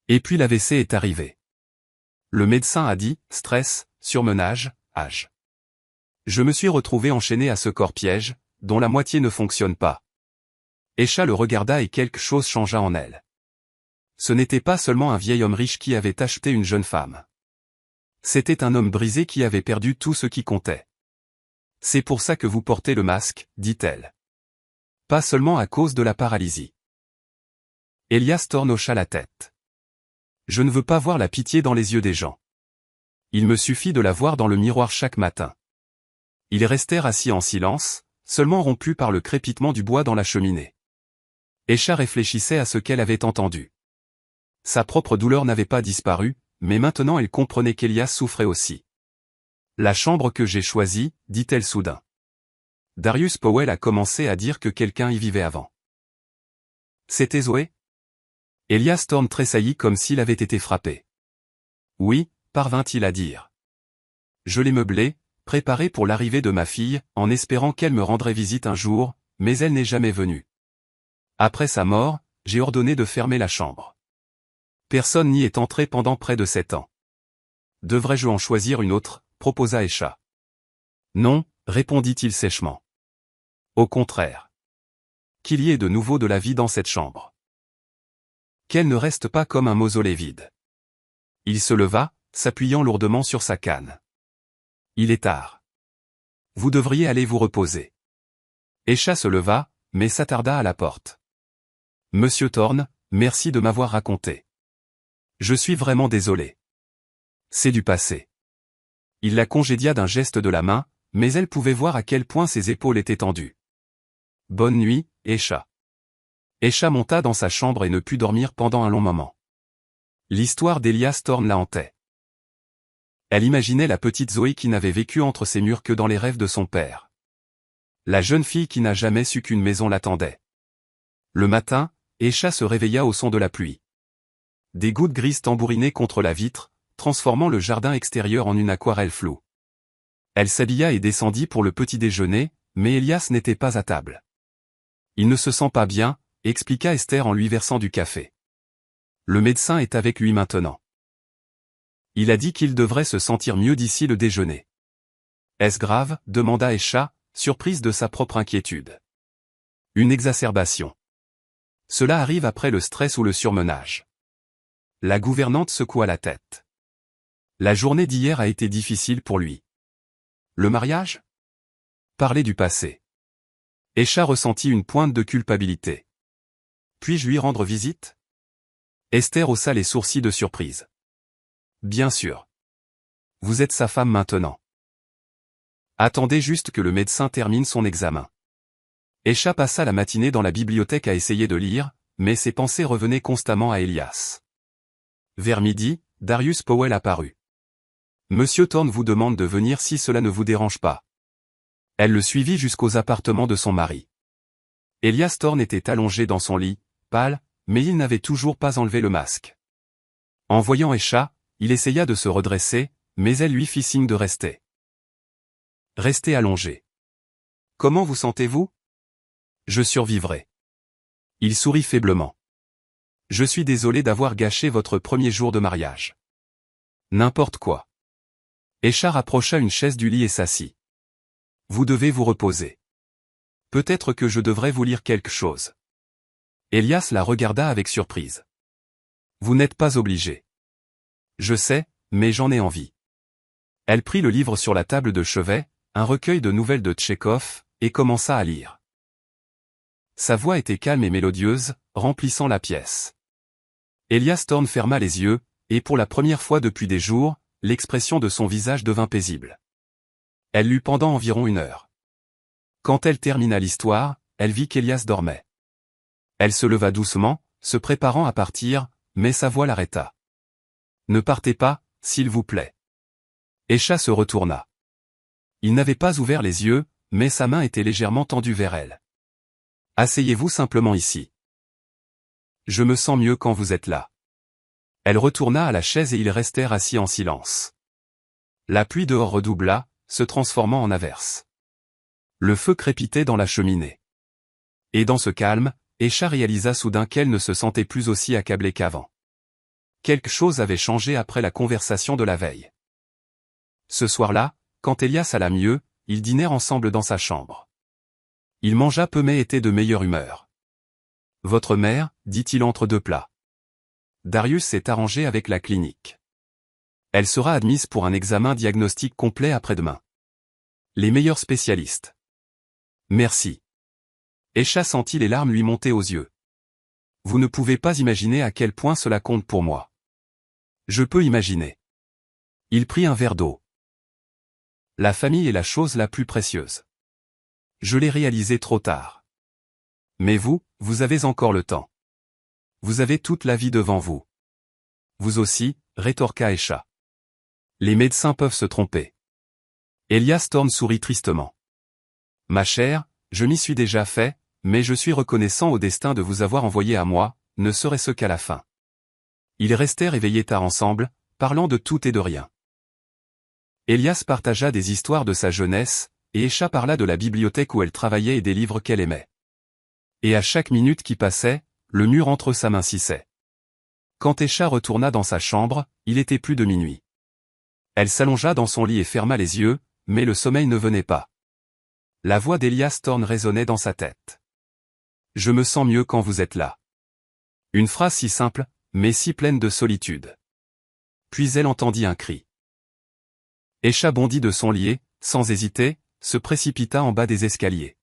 Et puis l'AVC est arrivé. Le médecin a dit, stress, surmenage, âge. Je me suis retrouvé enchaîné à ce corps-piège, dont la moitié ne fonctionne pas. Esha le regarda et quelque chose changea en elle. Ce n'était pas seulement un vieil homme riche qui avait acheté une jeune femme. C'était un homme brisé qui avait perdu tout ce qui comptait. C'est pour ça que vous portez le masque, dit-elle. Pas seulement à cause de la paralysie. Elias Thorne hocha la tête. Je ne veux pas voir la pitié dans les yeux des gens. Il me suffit de la voir dans le miroir chaque matin. Ils restèrent assis en silence, seulement rompus par le crépitement du bois dans la cheminée. Esha réfléchissait à ce qu'elle avait entendu. Sa propre douleur n'avait pas disparu, mais maintenant elle comprenait qu'Elias souffrait aussi. La chambre que j'ai choisie, dit-elle soudain. Darius Powell a commencé à dire que quelqu'un y vivait avant. C'était Zoé? Elias Thorne tressaillit comme s'il avait été frappé. Oui, parvint-il à dire. Je l'ai meublée, préparée pour l'arrivée de ma fille, en espérant qu'elle me rendrait visite un jour, mais elle n'est jamais venue. Après sa mort, j'ai ordonné de fermer la chambre. Personne n'y est entré pendant près de 7 ans. Devrais-je en choisir une autre, proposa Esha. Non, répondit-il sèchement. Au contraire. Qu'il y ait de nouveau de la vie dans cette chambre. Qu'elle ne reste pas comme un mausolée vide. Il se leva, s'appuyant lourdement sur sa canne. Il est tard. Vous devriez aller vous reposer. Esha se leva, mais s'attarda à la porte. Monsieur Thorne, merci de m'avoir raconté. Je suis vraiment désolé. C'est du passé. Il la congédia d'un geste de la main, mais elle pouvait voir à quel point ses épaules étaient tendues. Bonne nuit, Esha. Esha monta dans sa chambre et ne put dormir pendant un long moment. L'histoire d'Elias Thorne la hantait. Elle imaginait la petite Zoé qui n'avait vécu entre ses murs que dans les rêves de son père. La jeune fille qui n'a jamais su qu'une maison l'attendait. Le matin, Esha se réveilla au son de la pluie. Des gouttes grises tambourinaient contre la vitre, transformant le jardin extérieur en une aquarelle floue. Elle s'habilla et descendit pour le petit déjeuner, mais Elias n'était pas à table. Il ne se sent pas bien, expliqua Esther en lui versant du café. Le médecin est avec lui maintenant. Il a dit qu'il devrait se sentir mieux d'ici le déjeuner. Est-ce grave? Demanda Esha, surprise de sa propre inquiétude. Une exacerbation. Cela arrive après le stress ou le surmenage. La gouvernante secoua la tête. La journée d'hier a été difficile pour lui. Le mariage? Parler du passé. Esha ressentit une pointe de culpabilité. Puis-je lui rendre visite? Esther haussa les sourcils de surprise. Bien sûr. Vous êtes sa femme maintenant. Attendez juste que le médecin termine son examen. Esha passa la matinée dans la bibliothèque à essayer de lire, mais ses pensées revenaient constamment à Elias. Vers midi, Darius Powell apparut. Monsieur Thorne vous demande de venir si cela ne vous dérange pas. Elle le suivit jusqu'aux appartements de son mari. Elias Thorne était allongé dans son lit, pâle, mais il n'avait toujours pas enlevé le masque. En voyant Esha, il essaya de se redresser, mais elle lui fit signe de rester. Restez allongé. Comment vous sentez-vous? Je survivrai. Il sourit faiblement. Je suis désolé d'avoir gâché votre premier jour de mariage. N'importe quoi. Esha rapprocha une chaise du lit et s'assit. Vous devez vous reposer. Peut-être que je devrais vous lire quelque chose. Elias la regarda avec surprise. Vous n'êtes pas obligé. Je sais, mais j'en ai envie. Elle prit le livre sur la table de chevet, un recueil de nouvelles de Tchekhov, et commença à lire. Sa voix était calme et mélodieuse, remplissant la pièce. Elias Thorne ferma les yeux, et pour la première fois depuis des jours, l'expression de son visage devint paisible. Elle lut pendant environ 1 heure. Quand elle termina l'histoire, elle vit qu'Elias dormait. Elle se leva doucement, se préparant à partir, mais sa voix l'arrêta. Ne partez pas, s'il vous plaît. Esha se retourna. Il n'avait pas ouvert les yeux, mais sa main était légèrement tendue vers elle. Asseyez-vous simplement ici. Je me sens mieux quand vous êtes là. Elle retourna à la chaise et ils restèrent assis en silence. La pluie dehors redoubla, se transformant en averse. Le feu crépitait dans la cheminée. Et dans ce calme, Esha réalisa soudain qu'elle ne se sentait plus aussi accablée qu'avant. Quelque chose avait changé après la conversation de la veille. Ce soir-là, quand Elias alla mieux, ils dînèrent ensemble dans sa chambre. Il mangea peu mais était de meilleure humeur. « Votre mère, dit-il entre deux plats. Darius s'est arrangé avec la clinique. Elle sera admise pour un examen diagnostic complet après-demain. Les meilleurs spécialistes. Merci. Esha sentit les larmes lui monter aux yeux. Vous ne pouvez pas imaginer à quel point cela compte pour moi. Je peux imaginer. Il prit un verre d'eau. La famille est la chose la plus précieuse. Je l'ai réalisé trop tard. Mais vous avez encore le temps. Vous avez toute la vie devant vous. Vous aussi, rétorqua Esha. Les médecins peuvent se tromper. Elias Thorne sourit tristement. Ma chère, je m'y suis déjà fait, mais je suis reconnaissant au destin de vous avoir envoyé à moi, ne serait-ce qu'à la fin. Ils restèrent éveillés tard ensemble, parlant de tout et de rien. Elias partagea des histoires de sa jeunesse, et Esha parla de la bibliothèque où elle travaillait et des livres qu'elle aimait. Et à chaque minute qui passait, le mur entre eux s'amincissait. Quand Esha retourna dans sa chambre, il était plus de minuit. Elle s'allongea dans son lit et ferma les yeux, mais le sommeil ne venait pas. La voix d'Elias Thorne résonnait dans sa tête. « Je me sens mieux quand vous êtes là. » Une phrase si simple, mais si pleine de solitude. Puis elle entendit un cri. Esha bondit de son lit et, sans hésiter, se précipita en bas des escaliers.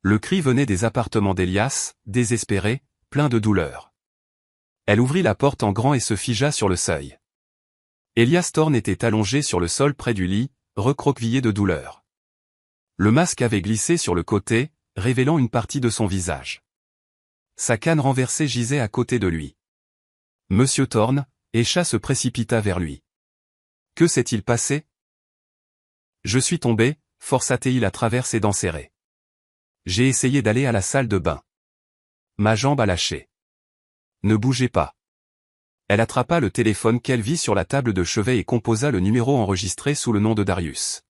Le cri venait des appartements d'Elias, désespéré, plein de douleur. Elle ouvrit la porte en grand et se figea sur le seuil. Elias Thorne était allongé sur le sol près du lit, recroquevillé de douleur. Le masque avait glissé sur le côté, révélant une partie de son visage. Sa canne renversée gisait à côté de lui. Monsieur Thorne, Esha se précipita vers lui. Que s'est-il passé? Je suis tombé, força-t-il à travers ses dents serrées. J'ai essayé d'aller à la salle de bain. Ma jambe a lâché. Ne bougez pas. Elle attrapa le téléphone qu'elle vit sur la table de chevet et composa le numéro enregistré sous le nom de Darius.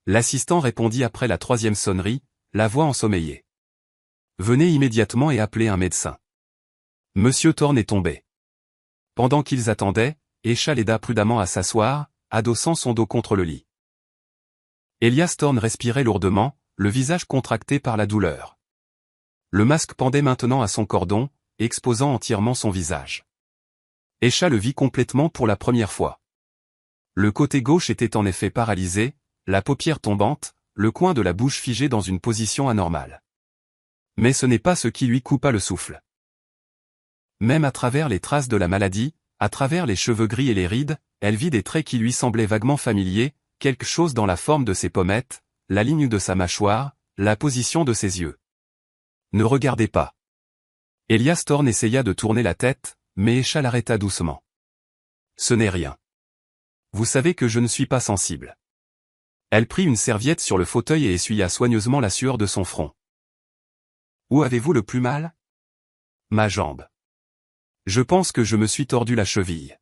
L'assistant répondit après la troisième sonnerie, la voix ensommeillée. Venez immédiatement et appelez un médecin. Monsieur Thorne est tombé. Pendant qu'ils attendaient, Esha l'aida prudemment à s'asseoir, adossant son dos contre le lit. Elias Thorne respirait lourdement, le visage contracté par la douleur. Le masque pendait maintenant à son cordon, exposant entièrement son visage. Esha le vit complètement pour la première fois. Le côté gauche était en effet paralysé, la paupière tombante, le coin de la bouche figé dans une position anormale. Mais ce n'est pas ce qui lui coupa le souffle. Même à travers les traces de la maladie, à travers les cheveux gris et les rides, elle vit des traits qui lui semblaient vaguement familiers, quelque chose dans la forme de ses pommettes, la ligne de sa mâchoire, la position de ses yeux. Ne regardez pas. Elias Thorne essaya de tourner la tête, mais Esha l'arrêta doucement. Ce n'est rien. Vous savez que je ne suis pas sensible. Elle prit une serviette sur le fauteuil et essuya soigneusement la sueur de son front. Où avez-vous le plus mal? Ma jambe. Je pense que je me suis tordu la cheville.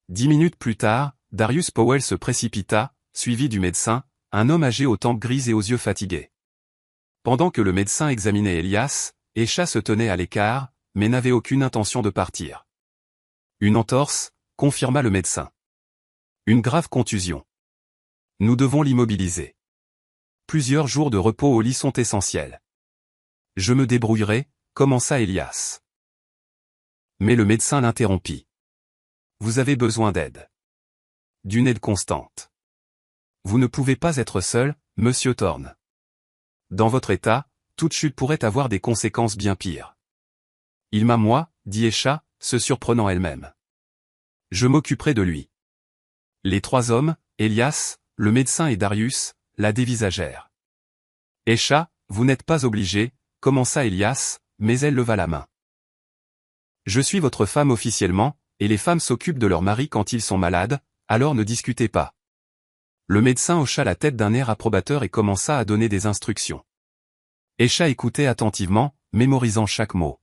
10 minutes plus tard, Darius Powell se précipita, suivi du médecin, un homme âgé aux tempes grises et aux yeux fatigués. Pendant que le médecin examinait Elias, Esha se tenait à l'écart, mais n'avait aucune intention de partir. Une entorse, confirma le médecin. Une grave contusion. Nous devons l'immobiliser. Plusieurs jours de repos au lit sont essentiels. Je me débrouillerai, commença Elias. Mais le médecin l'interrompit. Vous avez besoin d'aide. D'une aide constante. Vous ne pouvez pas être seul, monsieur Thorne. Dans votre état, toute chute pourrait avoir des conséquences bien pires. Il m'a moi, dit Esha, se surprenant elle-même. Je m'occuperai de lui. Les trois hommes, Elias, le médecin et Darius, la dévisagèrent. Esha, vous n'êtes pas obligé, commença Elias, mais elle leva la main. Je suis votre femme officiellement, et les femmes s'occupent de leurs maris quand ils sont malades, alors ne discutez pas. Le médecin hocha la tête d'un air approbateur et commença à donner des instructions. Aisha écoutait attentivement, mémorisant chaque mot.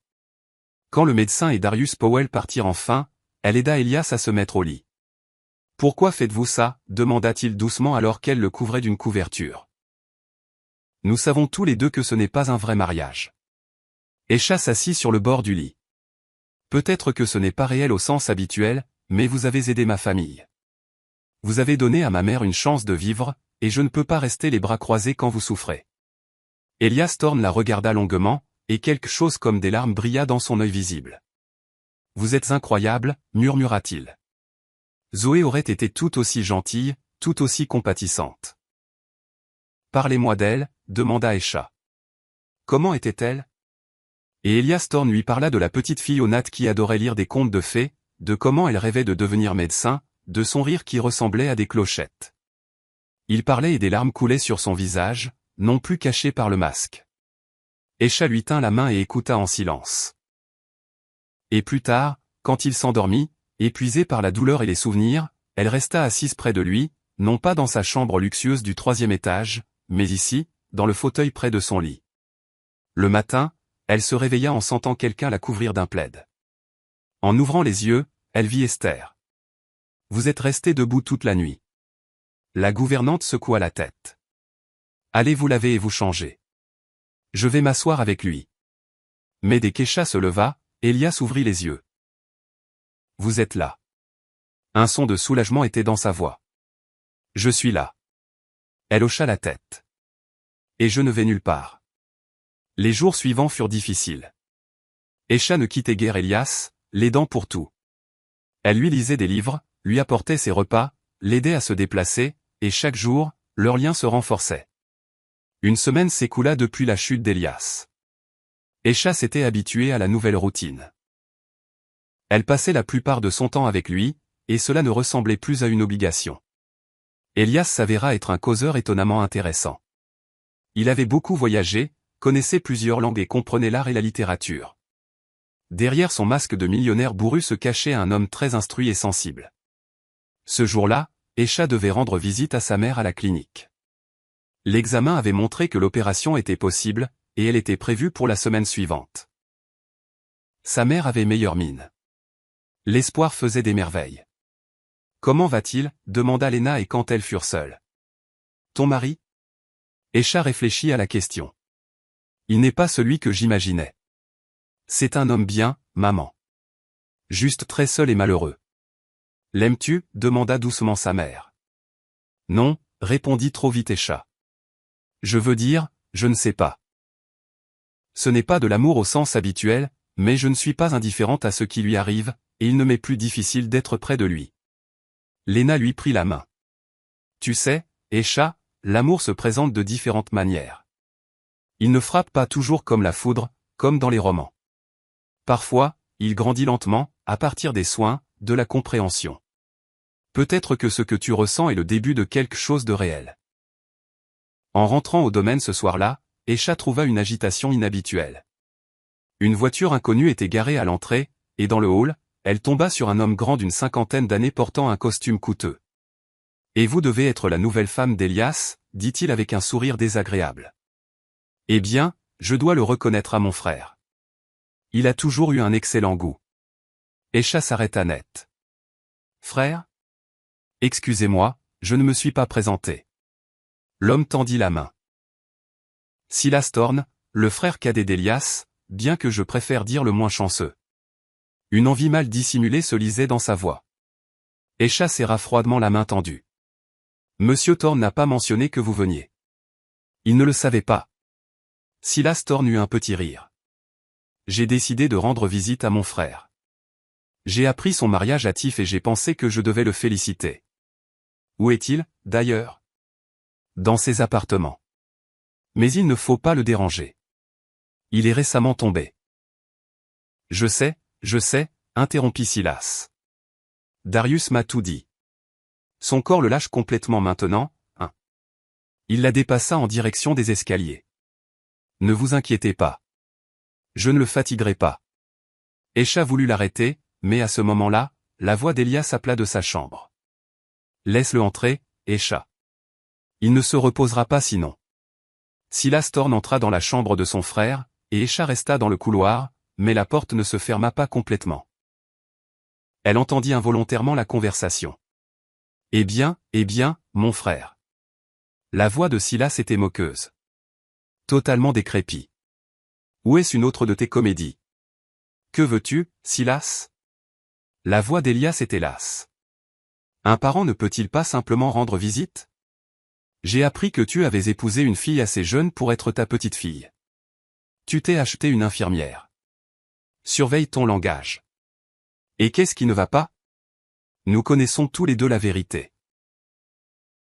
Quand le médecin et Darius Powell partirent enfin, elle aida Elias à se mettre au lit. « Pourquoi faites-vous ça » demanda-t-il doucement alors qu'elle le couvrait d'une couverture. « Nous savons tous les deux que ce n'est pas un vrai mariage. » Aisha s'assit sur le bord du lit. « Peut-être que ce n'est pas réel au sens habituel, mais vous avez aidé ma famille. Vous avez donné à ma mère une chance de vivre, et je ne peux pas rester les bras croisés quand vous souffrez. » Elias Thorne la regarda longuement, et quelque chose comme des larmes brilla dans son œil visible. « Vous êtes incroyable, murmura-t-il. Zoé aurait été tout aussi gentille, tout aussi compatissante. « Parlez-moi d'elle, demanda Aisha. Comment était-elle ? Et Elias Thorne lui parla de la petite fille honnête qui adorait lire des contes de fées, de comment elle rêvait de devenir médecin, de son rire qui ressemblait à des clochettes. Il parlait et des larmes coulaient sur son visage, non plus cachées par le masque. Aisha lui tint la main et écouta en silence. Et plus tard, quand il s'endormit, épuisée par la douleur et les souvenirs, elle resta assise près de lui, non pas dans sa chambre luxueuse du 3e étage, mais ici, dans le fauteuil près de son lit. Le matin, elle se réveilla en sentant quelqu'un la couvrir d'un plaid. En ouvrant les yeux, elle vit Esther. « Vous êtes resté debout toute la nuit. » La gouvernante secoua la tête. « Allez vous laver et vous changer. Je vais m'asseoir avec lui. » Mais dès qu'Aisha se leva, Elias ouvrit les yeux. « Vous êtes là. » Un son de soulagement était dans sa voix. « Je suis là. » Elle hocha la tête. « Et je ne vais nulle part. » Les jours suivants furent difficiles. Aisha ne quittait guère Elias, l'aidant pour tout. Elle lui lisait des livres, lui apportait ses repas, l'aidait à se déplacer, et chaque jour, leur lien se renforçait. Une semaine s'écoula depuis la chute d'Elias. Aisha s'était habituée à la nouvelle routine. Elle passait la plupart de son temps avec lui, et cela ne ressemblait plus à une obligation. Elias s'avéra être un causeur étonnamment intéressant. Il avait beaucoup voyagé, connaissait plusieurs langues et comprenait l'art et la littérature. Derrière son masque de millionnaire bourru se cachait un homme très instruit et sensible. Ce jour-là, Aisha devait rendre visite à sa mère à la clinique. L'examen avait montré que l'opération était possible, et elle était prévue pour la semaine suivante. Sa mère avait meilleure mine. L'espoir faisait des merveilles. « Comment va-t-il » demanda Lena et quand elles furent seules. « Ton mari » Aisha réfléchit à la question. « Il n'est pas celui que j'imaginais. C'est un homme bien, maman. Juste très seul et malheureux. »« L'aimes-tu » demanda doucement sa mère. « Non » répondit trop vite Aisha. « Je veux dire, je ne sais pas. Ce n'est pas de l'amour au sens habituel, mais je ne suis pas indifférente à ce qui lui arrive, et il ne m'est plus difficile d'être près de lui. » Lena lui prit la main. « Tu sais, Aisha, l'amour se présente de différentes manières. Il ne frappe pas toujours comme la foudre, comme dans les romans. Parfois, il grandit lentement, à partir des soins, de la compréhension. Peut-être que ce que tu ressens est le début de quelque chose de réel. » En rentrant au domaine ce soir-là, Aisha trouva une agitation inhabituelle. Une voiture inconnue était garée à l'entrée, et dans le hall, elle tomba sur un homme grand d'une 50aine d'années portant un costume coûteux. « Et vous devez être la nouvelle femme d'Elias » dit-il avec un sourire désagréable. « Eh bien, je dois le reconnaître à mon frère. Il a toujours eu un excellent goût. » Aisha s'arrêta net. « Frère ? Excusez-moi, je ne me suis pas présenté. » L'homme tendit la main. « Silas Thorne, le frère cadet d'Elias, bien que je préfère dire le moins chanceux. » Une envie mal dissimulée se lisait dans sa voix. Aisha serra froidement la main tendue. « Monsieur Thorne n'a pas mentionné que vous veniez. » Il ne le savait pas. Silas Thorne eut un petit rire. « J'ai décidé de rendre visite à mon frère. J'ai appris son mariage hâtif et j'ai pensé que je devais le féliciter. Où est-il, d'ailleurs ? Dans ses appartements. Mais il ne faut pas le déranger. Il est récemment tombé. » Je sais, interrompit Silas. Darius m'a tout dit. Son corps le lâche complètement maintenant, hein. Il la dépassa en direction des escaliers. Ne vous inquiétez pas. Je ne le fatiguerai pas. Aisha voulut l'arrêter, mais à ce moment-là, la voix d'Elias appela de sa chambre. Laisse-le entrer, Escha. Il ne se reposera pas sinon. Silas Thorne entra dans la chambre de son frère, et Escha resta dans le couloir, mais la porte ne se ferma pas complètement. Elle entendit involontairement la conversation. Eh bien, mon frère. La voix de Silas était moqueuse. Totalement décrépit. Où est-ce une autre de tes comédies? Que veux-tu, Silas? La voix d'Elias était lasse. Un parent ne peut-il pas simplement rendre visite? J'ai appris que tu avais épousé une fille assez jeune pour être ta petite fille. Tu t'es acheté une infirmière. Surveille ton langage. Et qu'est-ce qui ne va pas? Nous connaissons tous les deux la vérité.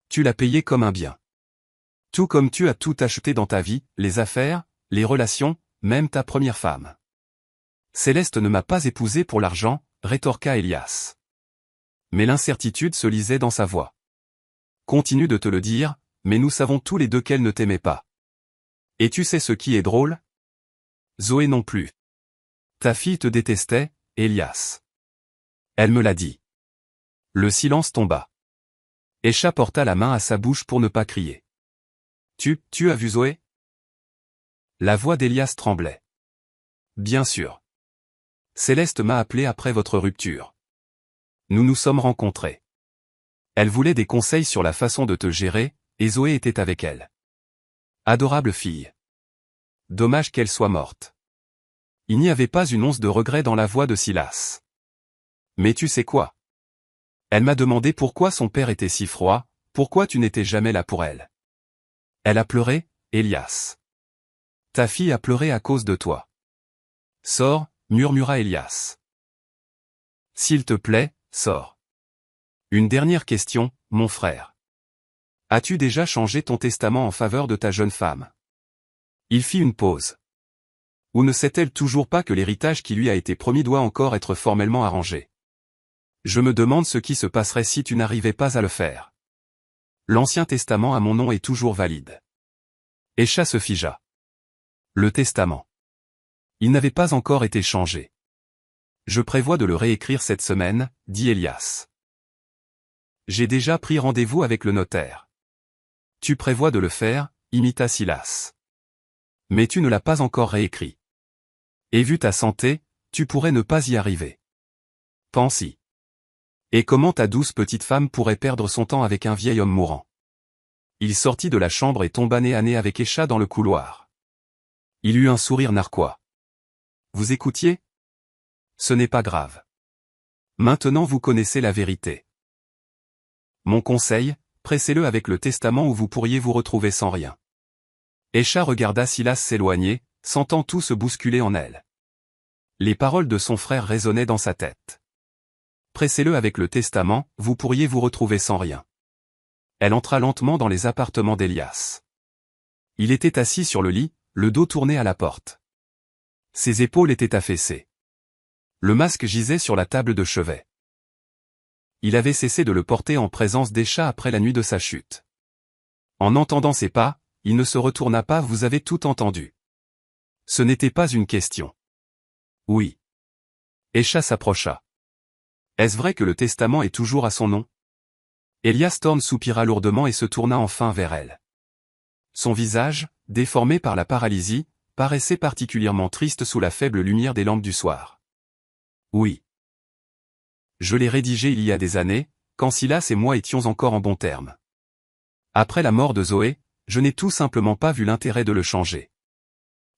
Tu l'as payé comme un bien. Tout comme tu as tout acheté dans ta vie, les affaires, les relations, même ta première femme. Céleste ne m'a pas épousé pour l'argent, rétorqua Elias. Mais l'incertitude se lisait dans sa voix. Continue de te le dire, mais nous savons tous les deux qu'elle ne t'aimait pas. Et tu sais ce qui est drôle? Zoé non plus. Ta fille te détestait, Elias. Elle me l'a dit. Le silence tomba. Escha porta la main à sa bouche pour ne pas crier. Tu as vu Zoé? La voix d'Elias tremblait. Bien sûr. Céleste m'a appelé après votre rupture. Nous nous sommes rencontrés. Elle voulait des conseils sur la façon de te gérer, et Zoé était avec elle. Adorable fille. Dommage qu'elle soit morte. Il n'y avait pas une once de regret dans la voix de Silas. Mais tu sais quoi? Elle m'a demandé pourquoi son père était si froid, pourquoi tu n'étais jamais là pour elle. Elle a pleuré, Elias. Ta fille a pleuré à cause de toi. Sors, murmura Elias. S'il te plaît, sors. Une dernière question, mon frère. As-tu déjà changé ton testament en faveur de ta jeune femme? Il fit une pause. Ou ne sait-elle toujours pas que l'héritage qui lui a été promis doit encore être formellement arrangé? Je me demande ce qui se passerait si tu n'arrivais pas à le faire. L'Ancien Testament à mon nom est toujours valide. Escha se figea. Le testament. Il n'avait pas encore été changé. Je prévois de le réécrire cette semaine, dit Elias. J'ai déjà pris rendez-vous avec le notaire. Tu prévois de le faire, imita Silas. Mais tu ne l'as pas encore réécrit. Et vu ta santé, tu pourrais ne pas y arriver. Pense-y. Et comment ta douce petite femme pourrait perdre son temps avec un vieil homme mourant? Il sortit de la chambre et tomba nez à nez avec Escha dans le couloir. Il eut un sourire narquois. Vous écoutiez? Ce n'est pas grave. Maintenant vous connaissez la vérité. Mon conseil, pressez-le avec le testament ou vous pourriez vous retrouver sans rien. Escha regarda Silas s'éloigner, sentant tout se bousculer en elle. Les paroles de son frère résonnaient dans sa tête. Pressez-le avec le testament, vous pourriez vous retrouver sans rien. Elle entra lentement dans les appartements d'Elias. Il était assis sur le lit, le dos tourné à la porte. Ses épaules étaient affaissées. Le masque gisait sur la table de chevet. Il avait cessé de le porter en présence d'Escha après la nuit de sa chute. En entendant ses pas, il ne se retourna pas. Vous avez tout entendu. Ce n'était pas une question. Oui. Escha s'approcha. Est-ce vrai que le testament est toujours à son nom? Elias Thorne soupira lourdement et se tourna enfin vers elle. Son visage, déformé par la paralysie, paraissait particulièrement triste sous la faible lumière des lampes du soir. Oui. Je l'ai rédigé il y a des années, quand Silas et moi étions encore en bons termes. Après la mort de Zoé, je n'ai tout simplement pas vu l'intérêt de le changer.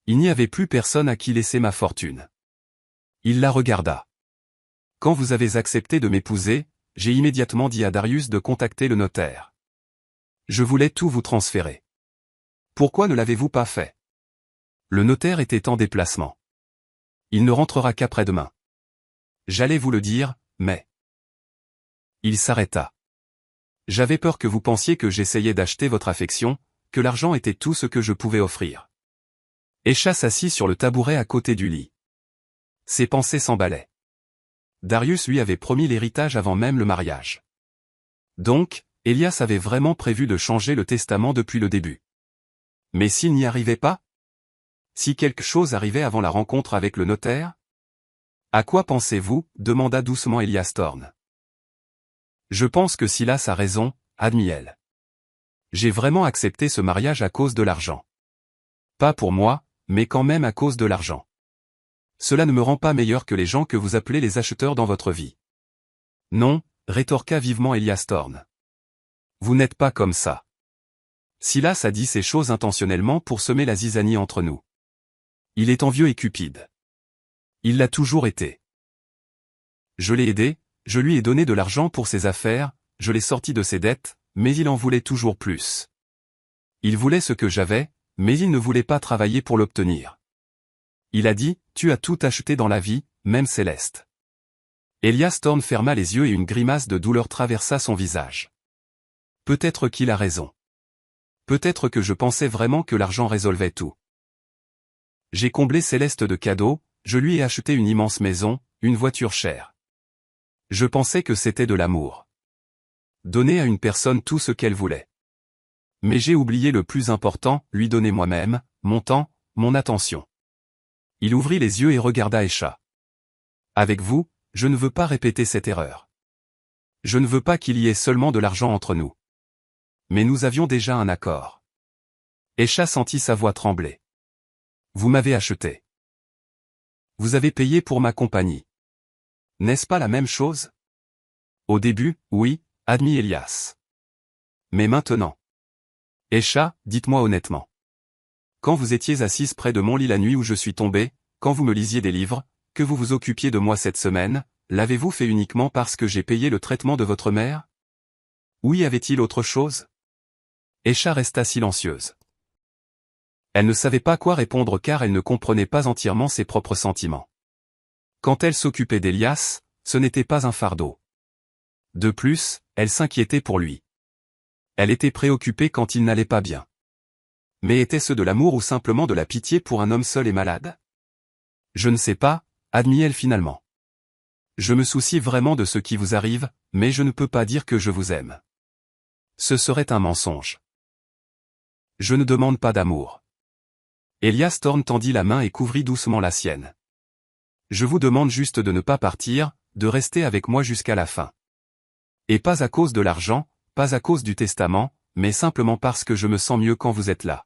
Il n'y avait plus personne à qui laisser ma fortune. Il la regarda. Quand vous avez accepté de m'épouser, j'ai immédiatement dit à Darius de contacter le notaire. Je voulais tout vous transférer. Pourquoi ne l'avez-vous pas fait? Le notaire était en déplacement. Il ne rentrera qu'après-demain. J'allais vous le dire, mais... Il s'arrêta. J'avais peur que vous pensiez que j'essayais d'acheter votre affection, que l'argent était tout ce que je pouvais offrir. Escha s'assit sur le tabouret à côté du lit. Ses pensées s'emballaient. Darius lui avait promis l'héritage avant même le mariage. Donc, Elias avait vraiment prévu de changer le testament depuis le début. Mais s'il n'y arrivait pas? Si quelque chose arrivait avant la rencontre avec le notaire? À quoi pensez-vous? Demanda doucement Elias Thorne. Je pense que Silas a raison, admit elle. J'ai vraiment accepté ce mariage à cause de l'argent. Pas pour moi, mais quand même à cause de l'argent. Cela ne me rend pas meilleur que les gens que vous appelez les acheteurs dans votre vie. Non, rétorqua vivement Elias Thorne. Vous n'êtes pas comme ça. Silas a dit ces choses intentionnellement pour semer la zizanie entre nous. Il est envieux et cupide. Il l'a toujours été. Je l'ai aidé, je lui ai donné de l'argent pour ses affaires, je l'ai sorti de ses dettes, mais il en voulait toujours plus. Il voulait ce que j'avais, mais il ne voulait pas travailler pour l'obtenir. Il a dit, tu as tout acheté dans la vie, même Céleste. Elias Thorne ferma les yeux et une grimace de douleur traversa son visage. Peut-être qu'il a raison. Peut-être que je pensais vraiment que l'argent résolvait tout. J'ai comblé Céleste de cadeaux, je lui ai acheté une immense maison, une voiture chère. Je pensais que c'était de l'amour. Donner à une personne tout ce qu'elle voulait. Mais j'ai oublié le plus important, lui donner moi-même, mon temps, mon attention. Il ouvrit les yeux et regarda Esha. Avec vous, je ne veux pas répéter cette erreur. Je ne veux pas qu'il y ait seulement de l'argent entre nous. Mais nous avions déjà un accord. Esha sentit sa voix trembler. Vous m'avez acheté. Vous avez payé pour ma compagnie. N'est-ce pas la même chose? Au début, oui, admit Elias. Mais maintenant. Esha, dites-moi honnêtement. Quand vous étiez assise près de mon lit la nuit où je suis tombé, quand vous me lisiez des livres, que vous vous occupiez de moi cette semaine, l'avez-vous fait uniquement parce que j'ai payé le traitement de votre mère? Ou y avait-il autre chose? Esha resta silencieuse. Elle ne savait pas quoi répondre car elle ne comprenait pas entièrement ses propres sentiments. Quand elle s'occupait d'Elias, ce n'était pas un fardeau. De plus, elle s'inquiétait pour lui. Elle était préoccupée quand il n'allait pas bien. Mais était-ce de l'amour ou simplement de la pitié pour un homme seul et malade? Je ne sais pas, admit-elle finalement. Je me soucie vraiment de ce qui vous arrive, mais je ne peux pas dire que je vous aime. Ce serait un mensonge. Je ne demande pas d'amour. Elias Thorne tendit la main et couvrit doucement la sienne. Je vous demande juste de ne pas partir, de rester avec moi jusqu'à la fin. Et pas à cause de l'argent, pas à cause du testament, mais simplement parce que je me sens mieux quand vous êtes là.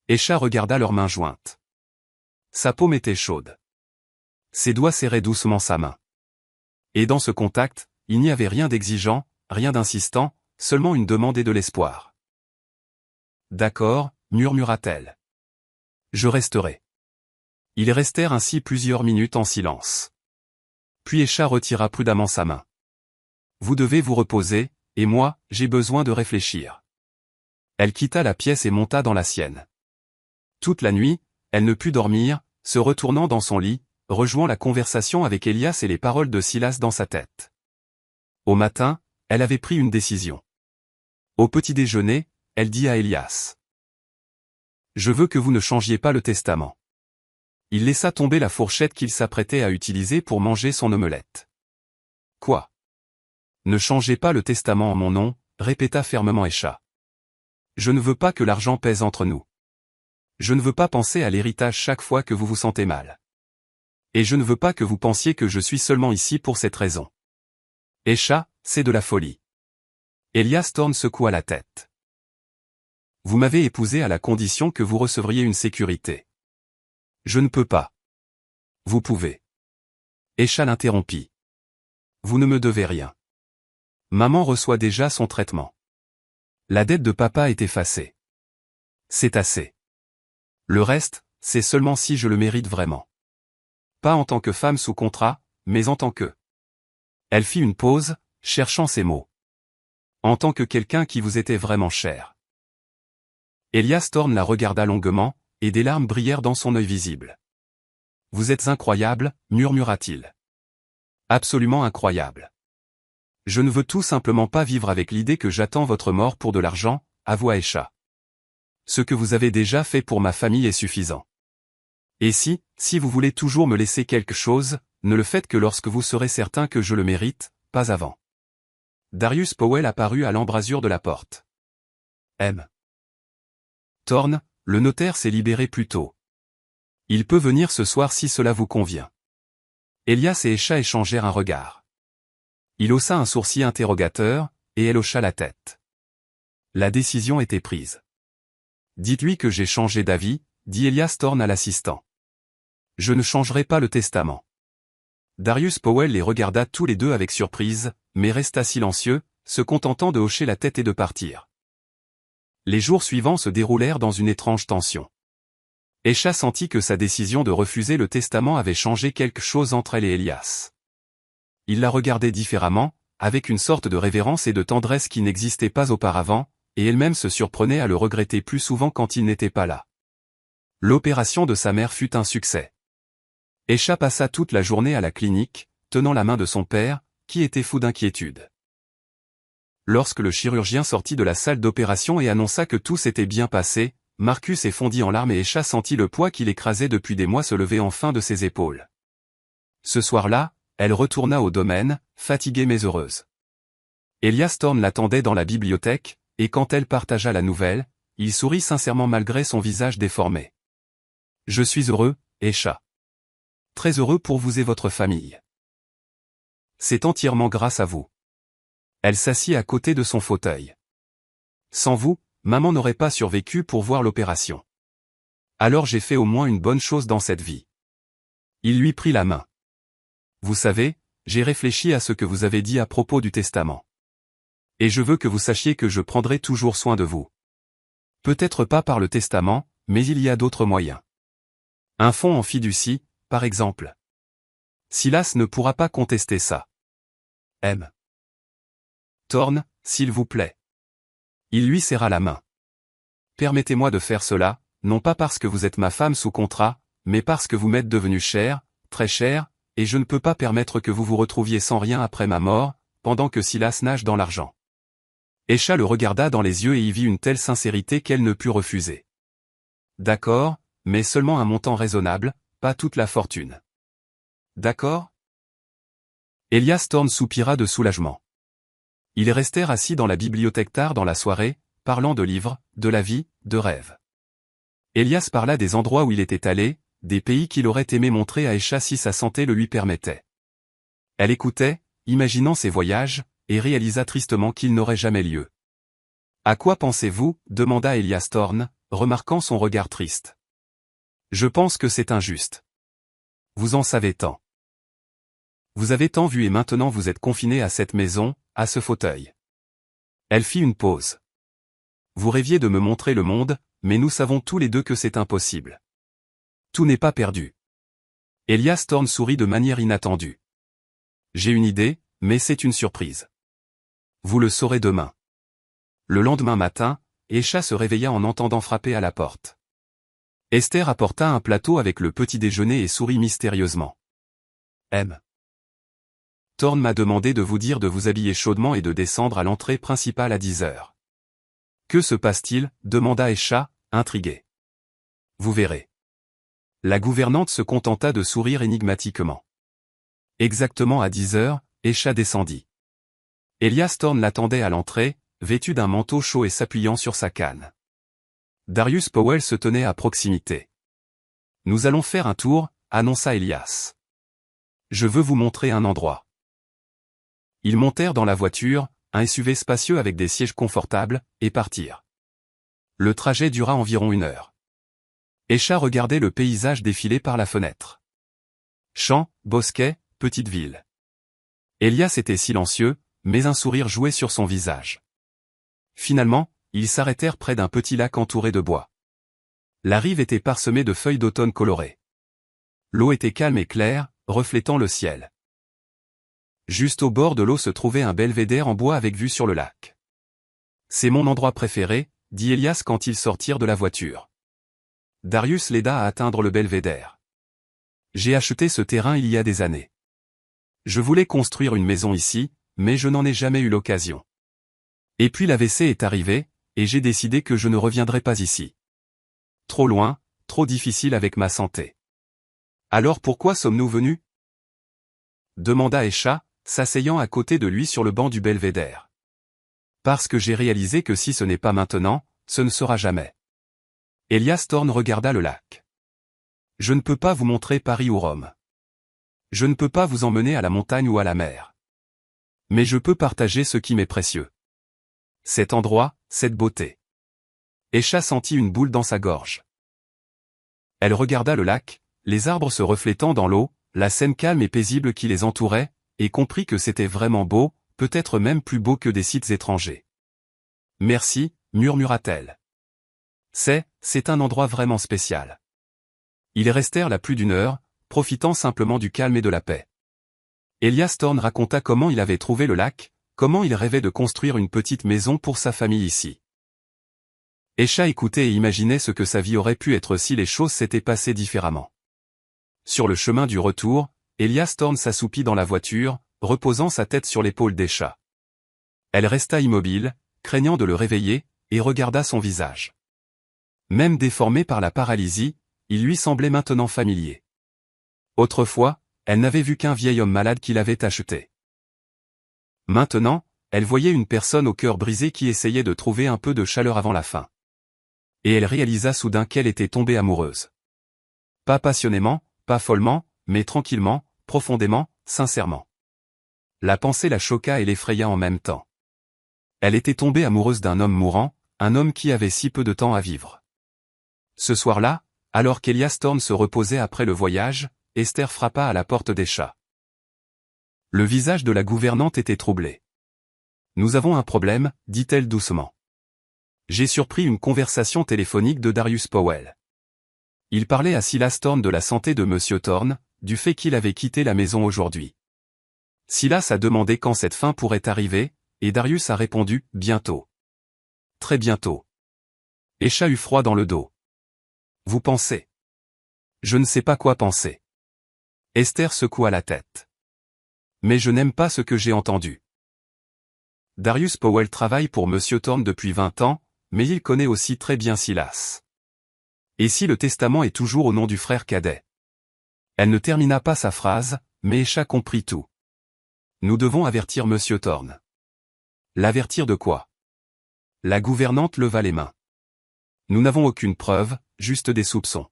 Esha regarda leurs mains jointes. Sa paume était chaude. Ses doigts serraient doucement sa main. Et dans ce contact, il n'y avait rien d'exigeant, rien d'insistant, seulement une demande et de l'espoir. D'accord, murmura-t-elle. Je resterai. Ils restèrent ainsi plusieurs minutes en silence. Puis Esha retira prudemment sa main. Vous devez vous reposer, et moi, j'ai besoin de réfléchir. Elle quitta la pièce et monta dans la sienne. Toute la nuit, elle ne put dormir, se retournant dans son lit, rejouant la conversation avec Elias et les paroles de Silas dans sa tête. Au matin, elle avait pris une décision. Au petit déjeuner, elle dit à Elias. Je veux que vous ne changiez pas le testament. Il laissa tomber la fourchette qu'il s'apprêtait à utiliser pour manger son omelette. Quoi? Ne changez pas le testament en mon nom, répéta fermement Esha. Je ne veux pas que l'argent pèse entre nous. Je ne veux pas penser à l'héritage chaque fois que vous vous sentez mal. Et je ne veux pas que vous pensiez que je suis seulement ici pour cette raison. Esha, c'est de la folie. Elias Thorne secoua la tête. Vous m'avez épousé à la condition que vous recevriez une sécurité. Je ne peux pas. Vous pouvez. Esha l'interrompit. Vous ne me devez rien. Maman reçoit déjà son traitement. La dette de papa est effacée. C'est assez. Le reste, c'est seulement si je le mérite vraiment. Pas en tant que femme sous contrat, mais en tant que... Elle fit une pause, cherchant ses mots. En tant que quelqu'un qui vous était vraiment cher. Elias Thorne la regarda longuement, et des larmes brillèrent dans son œil visible. Vous êtes incroyable, murmura-t-il. Absolument incroyable. Je ne veux tout simplement pas vivre avec l'idée que j'attends votre mort pour de l'argent, avoua Esha. Ce que vous avez déjà fait pour ma famille est suffisant. Et si vous voulez toujours me laisser quelque chose, ne le faites que lorsque vous serez certain que je le mérite, pas avant. Darius Powell apparut à l'embrasure de la porte. M. Thorne, le notaire s'est libéré plus tôt. Il peut venir ce soir si cela vous convient. Elias et Escha échangèrent un regard. Il haussa un sourcil interrogateur, et elle hocha la tête. La décision était prise. Dites-lui que j'ai changé d'avis, dit Elias Thorne à l'assistant. Je ne changerai pas le testament. Darius Powell les regarda tous les deux avec surprise, mais resta silencieux, se contentant de hocher la tête et de partir. Les jours suivants se déroulèrent dans une étrange tension. Escha sentit que sa décision de refuser le testament avait changé quelque chose entre elle et Elias. Il la regardait différemment, avec une sorte de révérence et de tendresse qui n'existait pas auparavant, et elle-même se surprenait à le regretter plus souvent quand il n'était pas là. L'opération de sa mère fut un succès. Escha passa toute la journée à la clinique, tenant la main de son père, qui était fou d'inquiétude. Lorsque le chirurgien sortit de la salle d'opération et annonça que tout s'était bien passé, Marcus fondit en larmes et Escha sentit le poids qui l'écrasait depuis des mois se lever enfin de ses épaules. Ce soir-là, elle retourna au domaine, fatiguée mais heureuse. Elias Thorne l'attendait dans la bibliothèque, et quand elle partagea la nouvelle, il sourit sincèrement malgré son visage déformé. « Je suis heureux, Escha. Très heureux pour vous et votre famille. C'est entièrement grâce à vous. » Elle s'assit à côté de son fauteuil. « Sans vous, maman n'aurait pas survécu pour voir l'opération. Alors j'ai fait au moins une bonne chose dans cette vie. » Il lui prit la main. « Vous savez, j'ai réfléchi à ce que vous avez dit à propos du testament. Et je veux que vous sachiez que je prendrai toujours soin de vous. Peut-être pas par le testament, mais il y a d'autres moyens. Un fonds en fiducie, par exemple. Silas ne pourra pas contester ça. M. Thorne, s'il vous plaît. » Il lui serra la main. « Permettez-moi de faire cela, non pas parce que vous êtes ma femme sous contrat, mais parce que vous m'êtes devenu cher, très cher, et je ne peux pas permettre que vous vous retrouviez sans rien après ma mort, pendant que Silas nage dans l'argent. » Escha le regarda dans les yeux et y vit une telle sincérité qu'elle ne put refuser. « D'accord, mais seulement un montant raisonnable, pas toute la fortune. »« D'accord ?» Elias Thorne soupira de soulagement. Ils restèrent assis dans la bibliothèque tard dans la soirée, parlant de livres, de la vie, de rêves. Elias parla des endroits où il était allé, des pays qu'il aurait aimé montrer à Escha si sa santé le lui permettait. Elle écoutait, imaginant ses voyages, et réalisa tristement qu'ils n'auraient jamais lieu. « À quoi pensez-vous » demanda Elias Thorne, remarquant son regard triste. « Je pense que c'est injuste. Vous en savez tant. Vous avez tant vu et maintenant vous êtes confiné à cette maison, à ce fauteuil. » Elle fit une pause. « Vous rêviez de me montrer le monde, mais nous savons tous les deux que c'est impossible. Tout n'est pas perdu. » Elias Thorne sourit de manière inattendue. « J'ai une idée, mais c'est une surprise. Vous le saurez demain. » Le lendemain matin, Escha se réveilla en entendant frapper à la porte. Esther apporta un plateau avec le petit déjeuner et sourit mystérieusement. « M. Thorne m'a demandé de vous dire de vous habiller chaudement et de descendre à l'entrée principale à 10 heures. »« Que se passe-t-il » demanda Escha, intrigué. « Vous verrez. » La gouvernante se contenta de sourire énigmatiquement. Exactement à 10 heures, Escha descendit. Elias Thorne l'attendait à l'entrée, vêtu d'un manteau chaud et s'appuyant sur sa canne. Darius Powell se tenait à proximité. « Nous allons faire un tour » annonça Elias. « Je veux vous montrer un endroit. » Ils montèrent dans la voiture, un SUV spacieux avec des sièges confortables, et partirent. Le trajet dura environ 1 heure. Escha regardait le paysage défiler par la fenêtre. Champs, bosquets, petite ville. Elias était silencieux, mais un sourire jouait sur son visage. Finalement, ils s'arrêtèrent près d'un petit lac entouré de bois. La rive était parsemée de feuilles d'automne colorées. L'eau était calme et claire, reflétant le ciel. Juste au bord de l'eau se trouvait un belvédère en bois avec vue sur le lac. « C'est mon endroit préféré » dit Elias quand ils sortirent de la voiture. Darius l'aida à atteindre le belvédère. « J'ai acheté ce terrain il y a des années. Je voulais construire une maison ici, mais je n'en ai jamais eu l'occasion. Et puis l'AVC est arrivé, et j'ai décidé que je ne reviendrai pas ici. Trop loin, trop difficile avec ma santé. Alors pourquoi sommes-nous venus ?» demanda Escha, s'asseyant à côté de lui sur le banc du belvédère. « Parce que j'ai réalisé que si ce n'est pas maintenant, ce ne sera jamais. » Elias Thorne regarda le lac. « Je ne peux pas vous montrer Paris ou Rome. Je ne peux pas vous emmener à la montagne ou à la mer. Mais je peux partager ce qui m'est précieux. Cet endroit, cette beauté. Aisha sentit une boule dans sa gorge. Elle regarda le lac, les arbres se reflétant dans l'eau, la scène calme et paisible qui les entourait, et comprit que c'était vraiment beau, peut-être même plus beau que des sites étrangers. Merci, murmura-t-elle. C'est un endroit vraiment spécial. Ils restèrent là plus d'une heure, profitant simplement du calme et de la paix. Elias Thorne raconta comment il avait trouvé le lac, comment il rêvait de construire une petite maison pour sa famille ici. Aisha écoutait et imaginait ce que sa vie aurait pu être si les choses s'étaient passées différemment. Sur le chemin du retour, Elias Thorne s'assoupit dans la voiture, reposant sa tête sur l'épaule d'Aisha. Elle resta immobile, craignant de le réveiller, et regarda son visage. Même déformé par la paralysie, il lui semblait maintenant familier. Autrefois, elle n'avait vu qu'un vieil homme malade qui l'avait acheté. Maintenant, elle voyait une personne au cœur brisé qui essayait de trouver un peu de chaleur avant la fin. Et elle réalisa soudain qu'elle était tombée amoureuse. Pas passionnément, pas follement, mais tranquillement, profondément, sincèrement. La pensée la choqua et l'effraya en même temps. Elle était tombée amoureuse d'un homme mourant, un homme qui avait si peu de temps à vivre. Ce soir-là, alors qu'Elias Thorne se reposait après le voyage, Esther frappa à la porte d'Aisha. Le visage de la gouvernante était troublé. « Nous avons un problème, dit-elle doucement. J'ai surpris une conversation téléphonique de Darius Powell. Il parlait à Silas Thorne de la santé de Monsieur Thorne, du fait qu'il avait quitté la maison aujourd'hui. Silas a demandé quand cette fin pourrait arriver, et Darius a répondu « bientôt. » Très bientôt. Aisha eut froid dans le dos. Vous pensez? Je ne sais pas quoi penser. Esther secoua la tête. Mais je n'aime pas ce que j'ai entendu. Darius Powell travaille pour Monsieur Thorne depuis 20 ans, mais il connaît aussi très bien Silas. Et si le testament est toujours au nom du frère cadet? Elle ne termina pas sa phrase, mais Aisha comprit tout. Nous devons avertir Monsieur Thorne. L'avertir de quoi? La gouvernante leva les mains. Nous n'avons aucune preuve, juste des soupçons.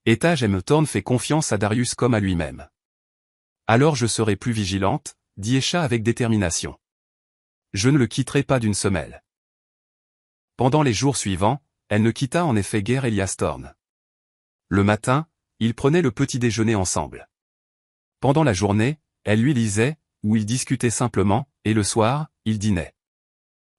Eta Jem Thorne fait confiance à Darius comme à lui-même. Alors je serai plus vigilante, dit Aisha avec détermination. Je ne le quitterai pas d'une semelle. Pendant les jours suivants, elle ne quitta en effet guère Elias Thorne. Le matin, ils prenaient le petit déjeuner ensemble. Pendant la journée, elle lui lisait, ou ils discutaient simplement, et le soir, ils dînaient.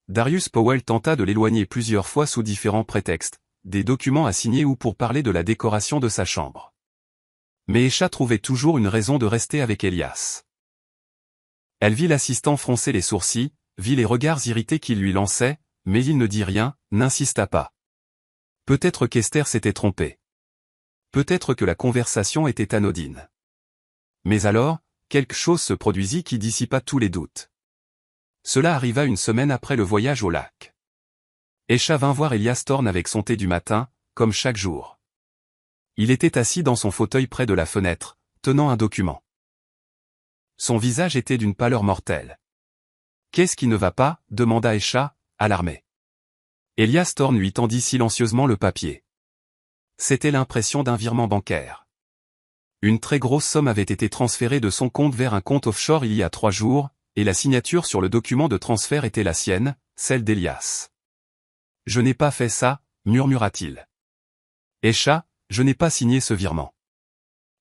Darius Powell tenta de l'éloigner plusieurs fois sous différents prétextes, des documents à signer ou pour parler de la décoration de sa chambre. Mais Aisha trouvait toujours une raison de rester avec Elias. Elle vit l'assistant froncer les sourcils, vit les regards irrités qu'il lui lançait, mais il ne dit rien, n'insista pas. Peut-être qu'Esther s'était trompée. Peut-être que la conversation était anodine. Mais alors, quelque chose se produisit qui dissipa tous les doutes. Cela arriva une semaine après le voyage au lac. Aisha vint voir Elias Thorne avec son thé du matin, comme chaque jour. Il était assis dans son fauteuil près de la fenêtre, tenant un document. Son visage était d'une pâleur mortelle. « Qu'est-ce qui ne va pas ?» demanda Aisha, alarmée. Elias Thorne lui tendit silencieusement le papier. C'était l'impression d'un virement bancaire. Une très grosse somme avait été transférée de son compte vers un compte offshore il y a 3 jours, et la signature sur le document de transfert était la sienne, celle d'Elias. « Je n'ai pas fait ça, murmura-t-il. Aisha, je n'ai pas signé ce virement.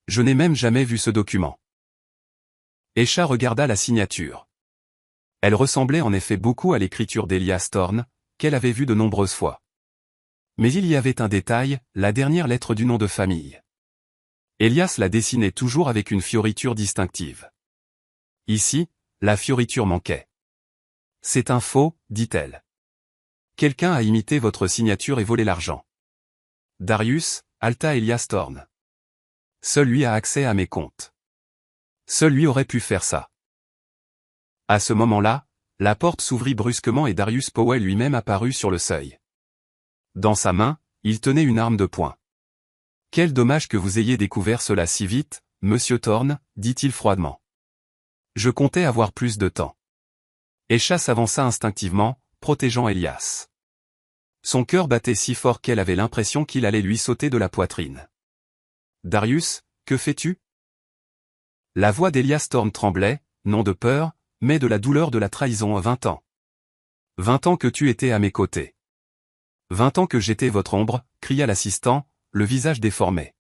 Je n'ai même jamais vu ce document. Aisha regarda la signature. Elle ressemblait en effet beaucoup à l'écriture d'Elias Thorne, qu'elle avait vue de nombreuses fois. Mais il y avait un détail, la dernière lettre du nom de famille. Elias la dessinait toujours avec une fioriture distinctive. Ici, la fioriture manquait. « C'est un faux, dit-elle. Quelqu'un a imité votre signature et volé l'argent. Darius, Alta Elias Thorne. Seul lui a accès à mes comptes. Seul lui aurait pu faire ça. » À ce moment-là, la porte s'ouvrit brusquement et Darius Powell lui-même apparut sur le seuil. Dans sa main, il tenait une arme de poing. « Quel dommage que vous ayez découvert cela si vite, Monsieur Thorne, dit-il froidement. Je comptais avoir plus de temps. » Aisha s'avança instinctivement, protégeant Elias. Son cœur battait si fort qu'elle avait l'impression qu'il allait lui sauter de la poitrine. « Darius, que fais-tu » La voix d'Elias Thorne tremblait, non de peur, mais de la douleur de la trahison. 20 ans. 20 ans que tu étais à mes côtés. 20 ans que j'étais votre ombre, cria l'assistant, le visage déformé.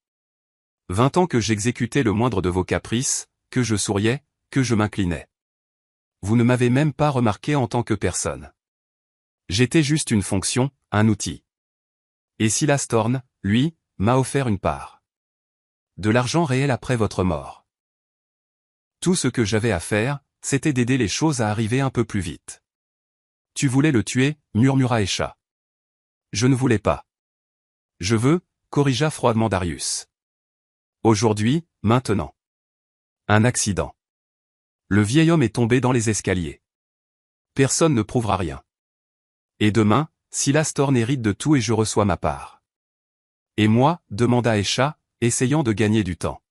20 ans que j'exécutais le moindre de vos caprices, que je souriais, que je m'inclinais. Vous ne m'avez même pas remarqué en tant que personne. J'étais juste une fonction, un outil. Et Silas Thorne, lui, m'a offert une part. De l'argent réel après votre mort. Tout ce que j'avais à faire, c'était d'aider les choses à arriver un peu plus vite. Tu voulais le tuer, murmura Escha. Je ne voulais pas. Je veux, corrigea froidement Darius. Aujourd'hui, maintenant. Un accident. Le vieil homme est tombé dans les escaliers. Personne ne prouvera rien. Et demain, Silas Thorne hérite de tout et je reçois ma part. Et moi, demanda Escha, essayant de gagner du temps.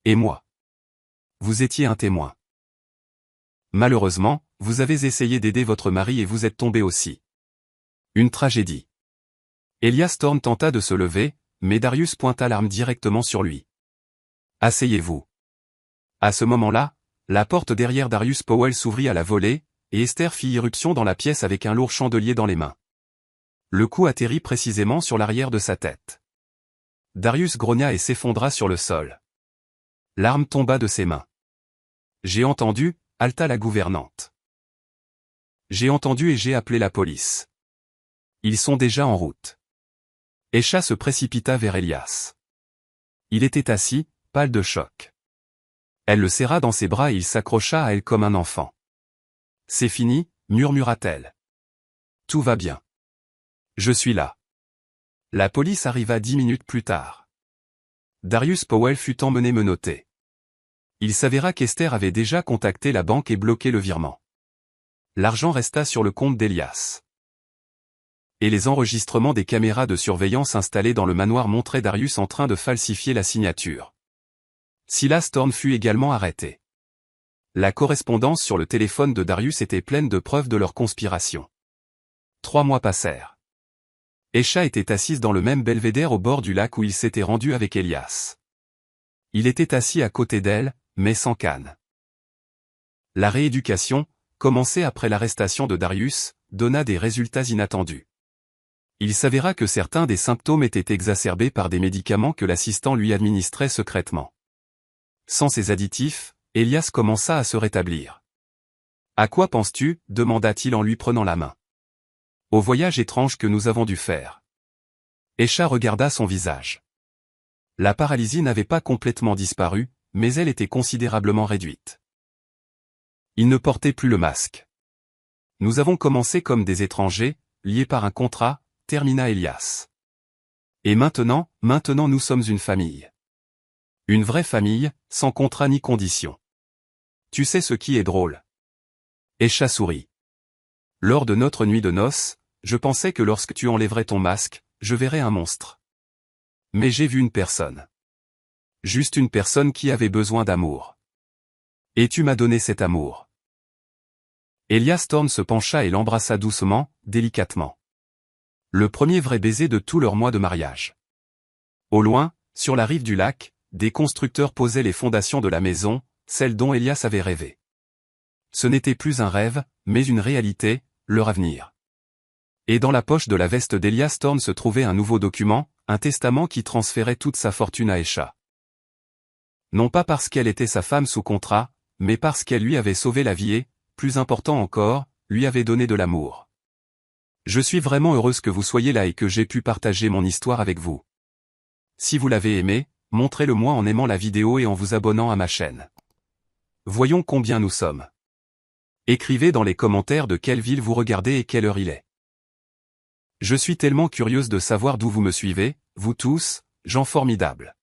Et moi? Vous étiez un témoin. Malheureusement, vous avez essayé d'aider votre mari et vous êtes tombé aussi. Une tragédie. Elias Thorne tenta de se lever, mais Darius pointa l'arme directement sur lui. Asseyez-vous. À ce moment-là, la porte derrière Darius Powell s'ouvrit à la volée, et Esther fit irruption dans la pièce avec un lourd chandelier dans les mains. Le coup atterrit précisément sur l'arrière de sa tête. Darius grogna et s'effondra sur le sol. L'arme tomba de ses mains. J'ai entendu, haleta la gouvernante. J'ai entendu et j'ai appelé la police. Ils sont déjà en route. Escha se précipita vers Elias. Il était assis, pâle de choc. Elle le serra dans ses bras et il s'accrocha à elle comme un enfant. C'est fini, murmura-t-elle. Tout va bien. Je suis là. La police arriva 10 minutes plus tard. Darius Powell fut emmené menotté. Il s'avéra qu'Esther avait déjà contacté la banque et bloqué le virement. L'argent resta sur le compte d'Elias. Et les enregistrements des caméras de surveillance installées dans le manoir montraient Darius en train de falsifier la signature. Silas Thorne fut également arrêté. La correspondance sur le téléphone de Darius était pleine de preuves de leur conspiration. 3 mois passèrent. Escha était assise dans le même belvédère au bord du lac où il s'était rendu avec Elias. Il était assis à côté d'elle, mais sans canne. La rééducation, commencée après l'arrestation de Darius, donna des résultats inattendus. Il s'avéra que certains des symptômes étaient exacerbés par des médicaments que l'assistant lui administrait secrètement. Sans ces additifs, Elias commença à se rétablir. « À quoi penses-tu » demanda-t-il en lui prenant la main. « Au voyage étrange que nous avons dû faire. » Escha regarda son visage. La paralysie n'avait pas complètement disparu, mais elle était considérablement réduite. Il ne portait plus le masque. « Nous avons commencé comme des étrangers, liés par un contrat, termina Elias. Et maintenant nous sommes une famille. Une vraie famille, sans contrat ni condition. Tu sais ce qui est drôle. Escha sourit. Lors de notre nuit de noces, je pensais que lorsque tu enlèverais ton masque, je verrais un monstre. Mais j'ai vu une personne. Juste une personne qui avait besoin d'amour. Et tu m'as donné cet amour. Elias Thorne se pencha et l'embrassa doucement, délicatement. Le premier vrai baiser de tout leur mois de mariage. Au loin, sur la rive du lac, des constructeurs posaient les fondations de la maison, celle dont Elias avait rêvé. Ce n'était plus un rêve, mais une réalité, leur avenir. Et dans la poche de la veste d'Elias Thorne se trouvait un nouveau document, un testament qui transférait toute sa fortune à Escha. Non pas parce qu'elle était sa femme sous contrat, mais parce qu'elle lui avait sauvé la vie et, plus important encore, lui avait donné de l'amour. Je suis vraiment heureuse que vous soyez là et que j'ai pu partager mon histoire avec vous. Si vous l'avez aimé, montrez-le-moi en aimant la vidéo et en vous abonnant à ma chaîne. Voyons combien nous sommes. Écrivez dans les commentaires de quelle ville vous regardez et quelle heure il est. Je suis tellement curieuse de savoir d'où vous me suivez, vous tous, gens formidables.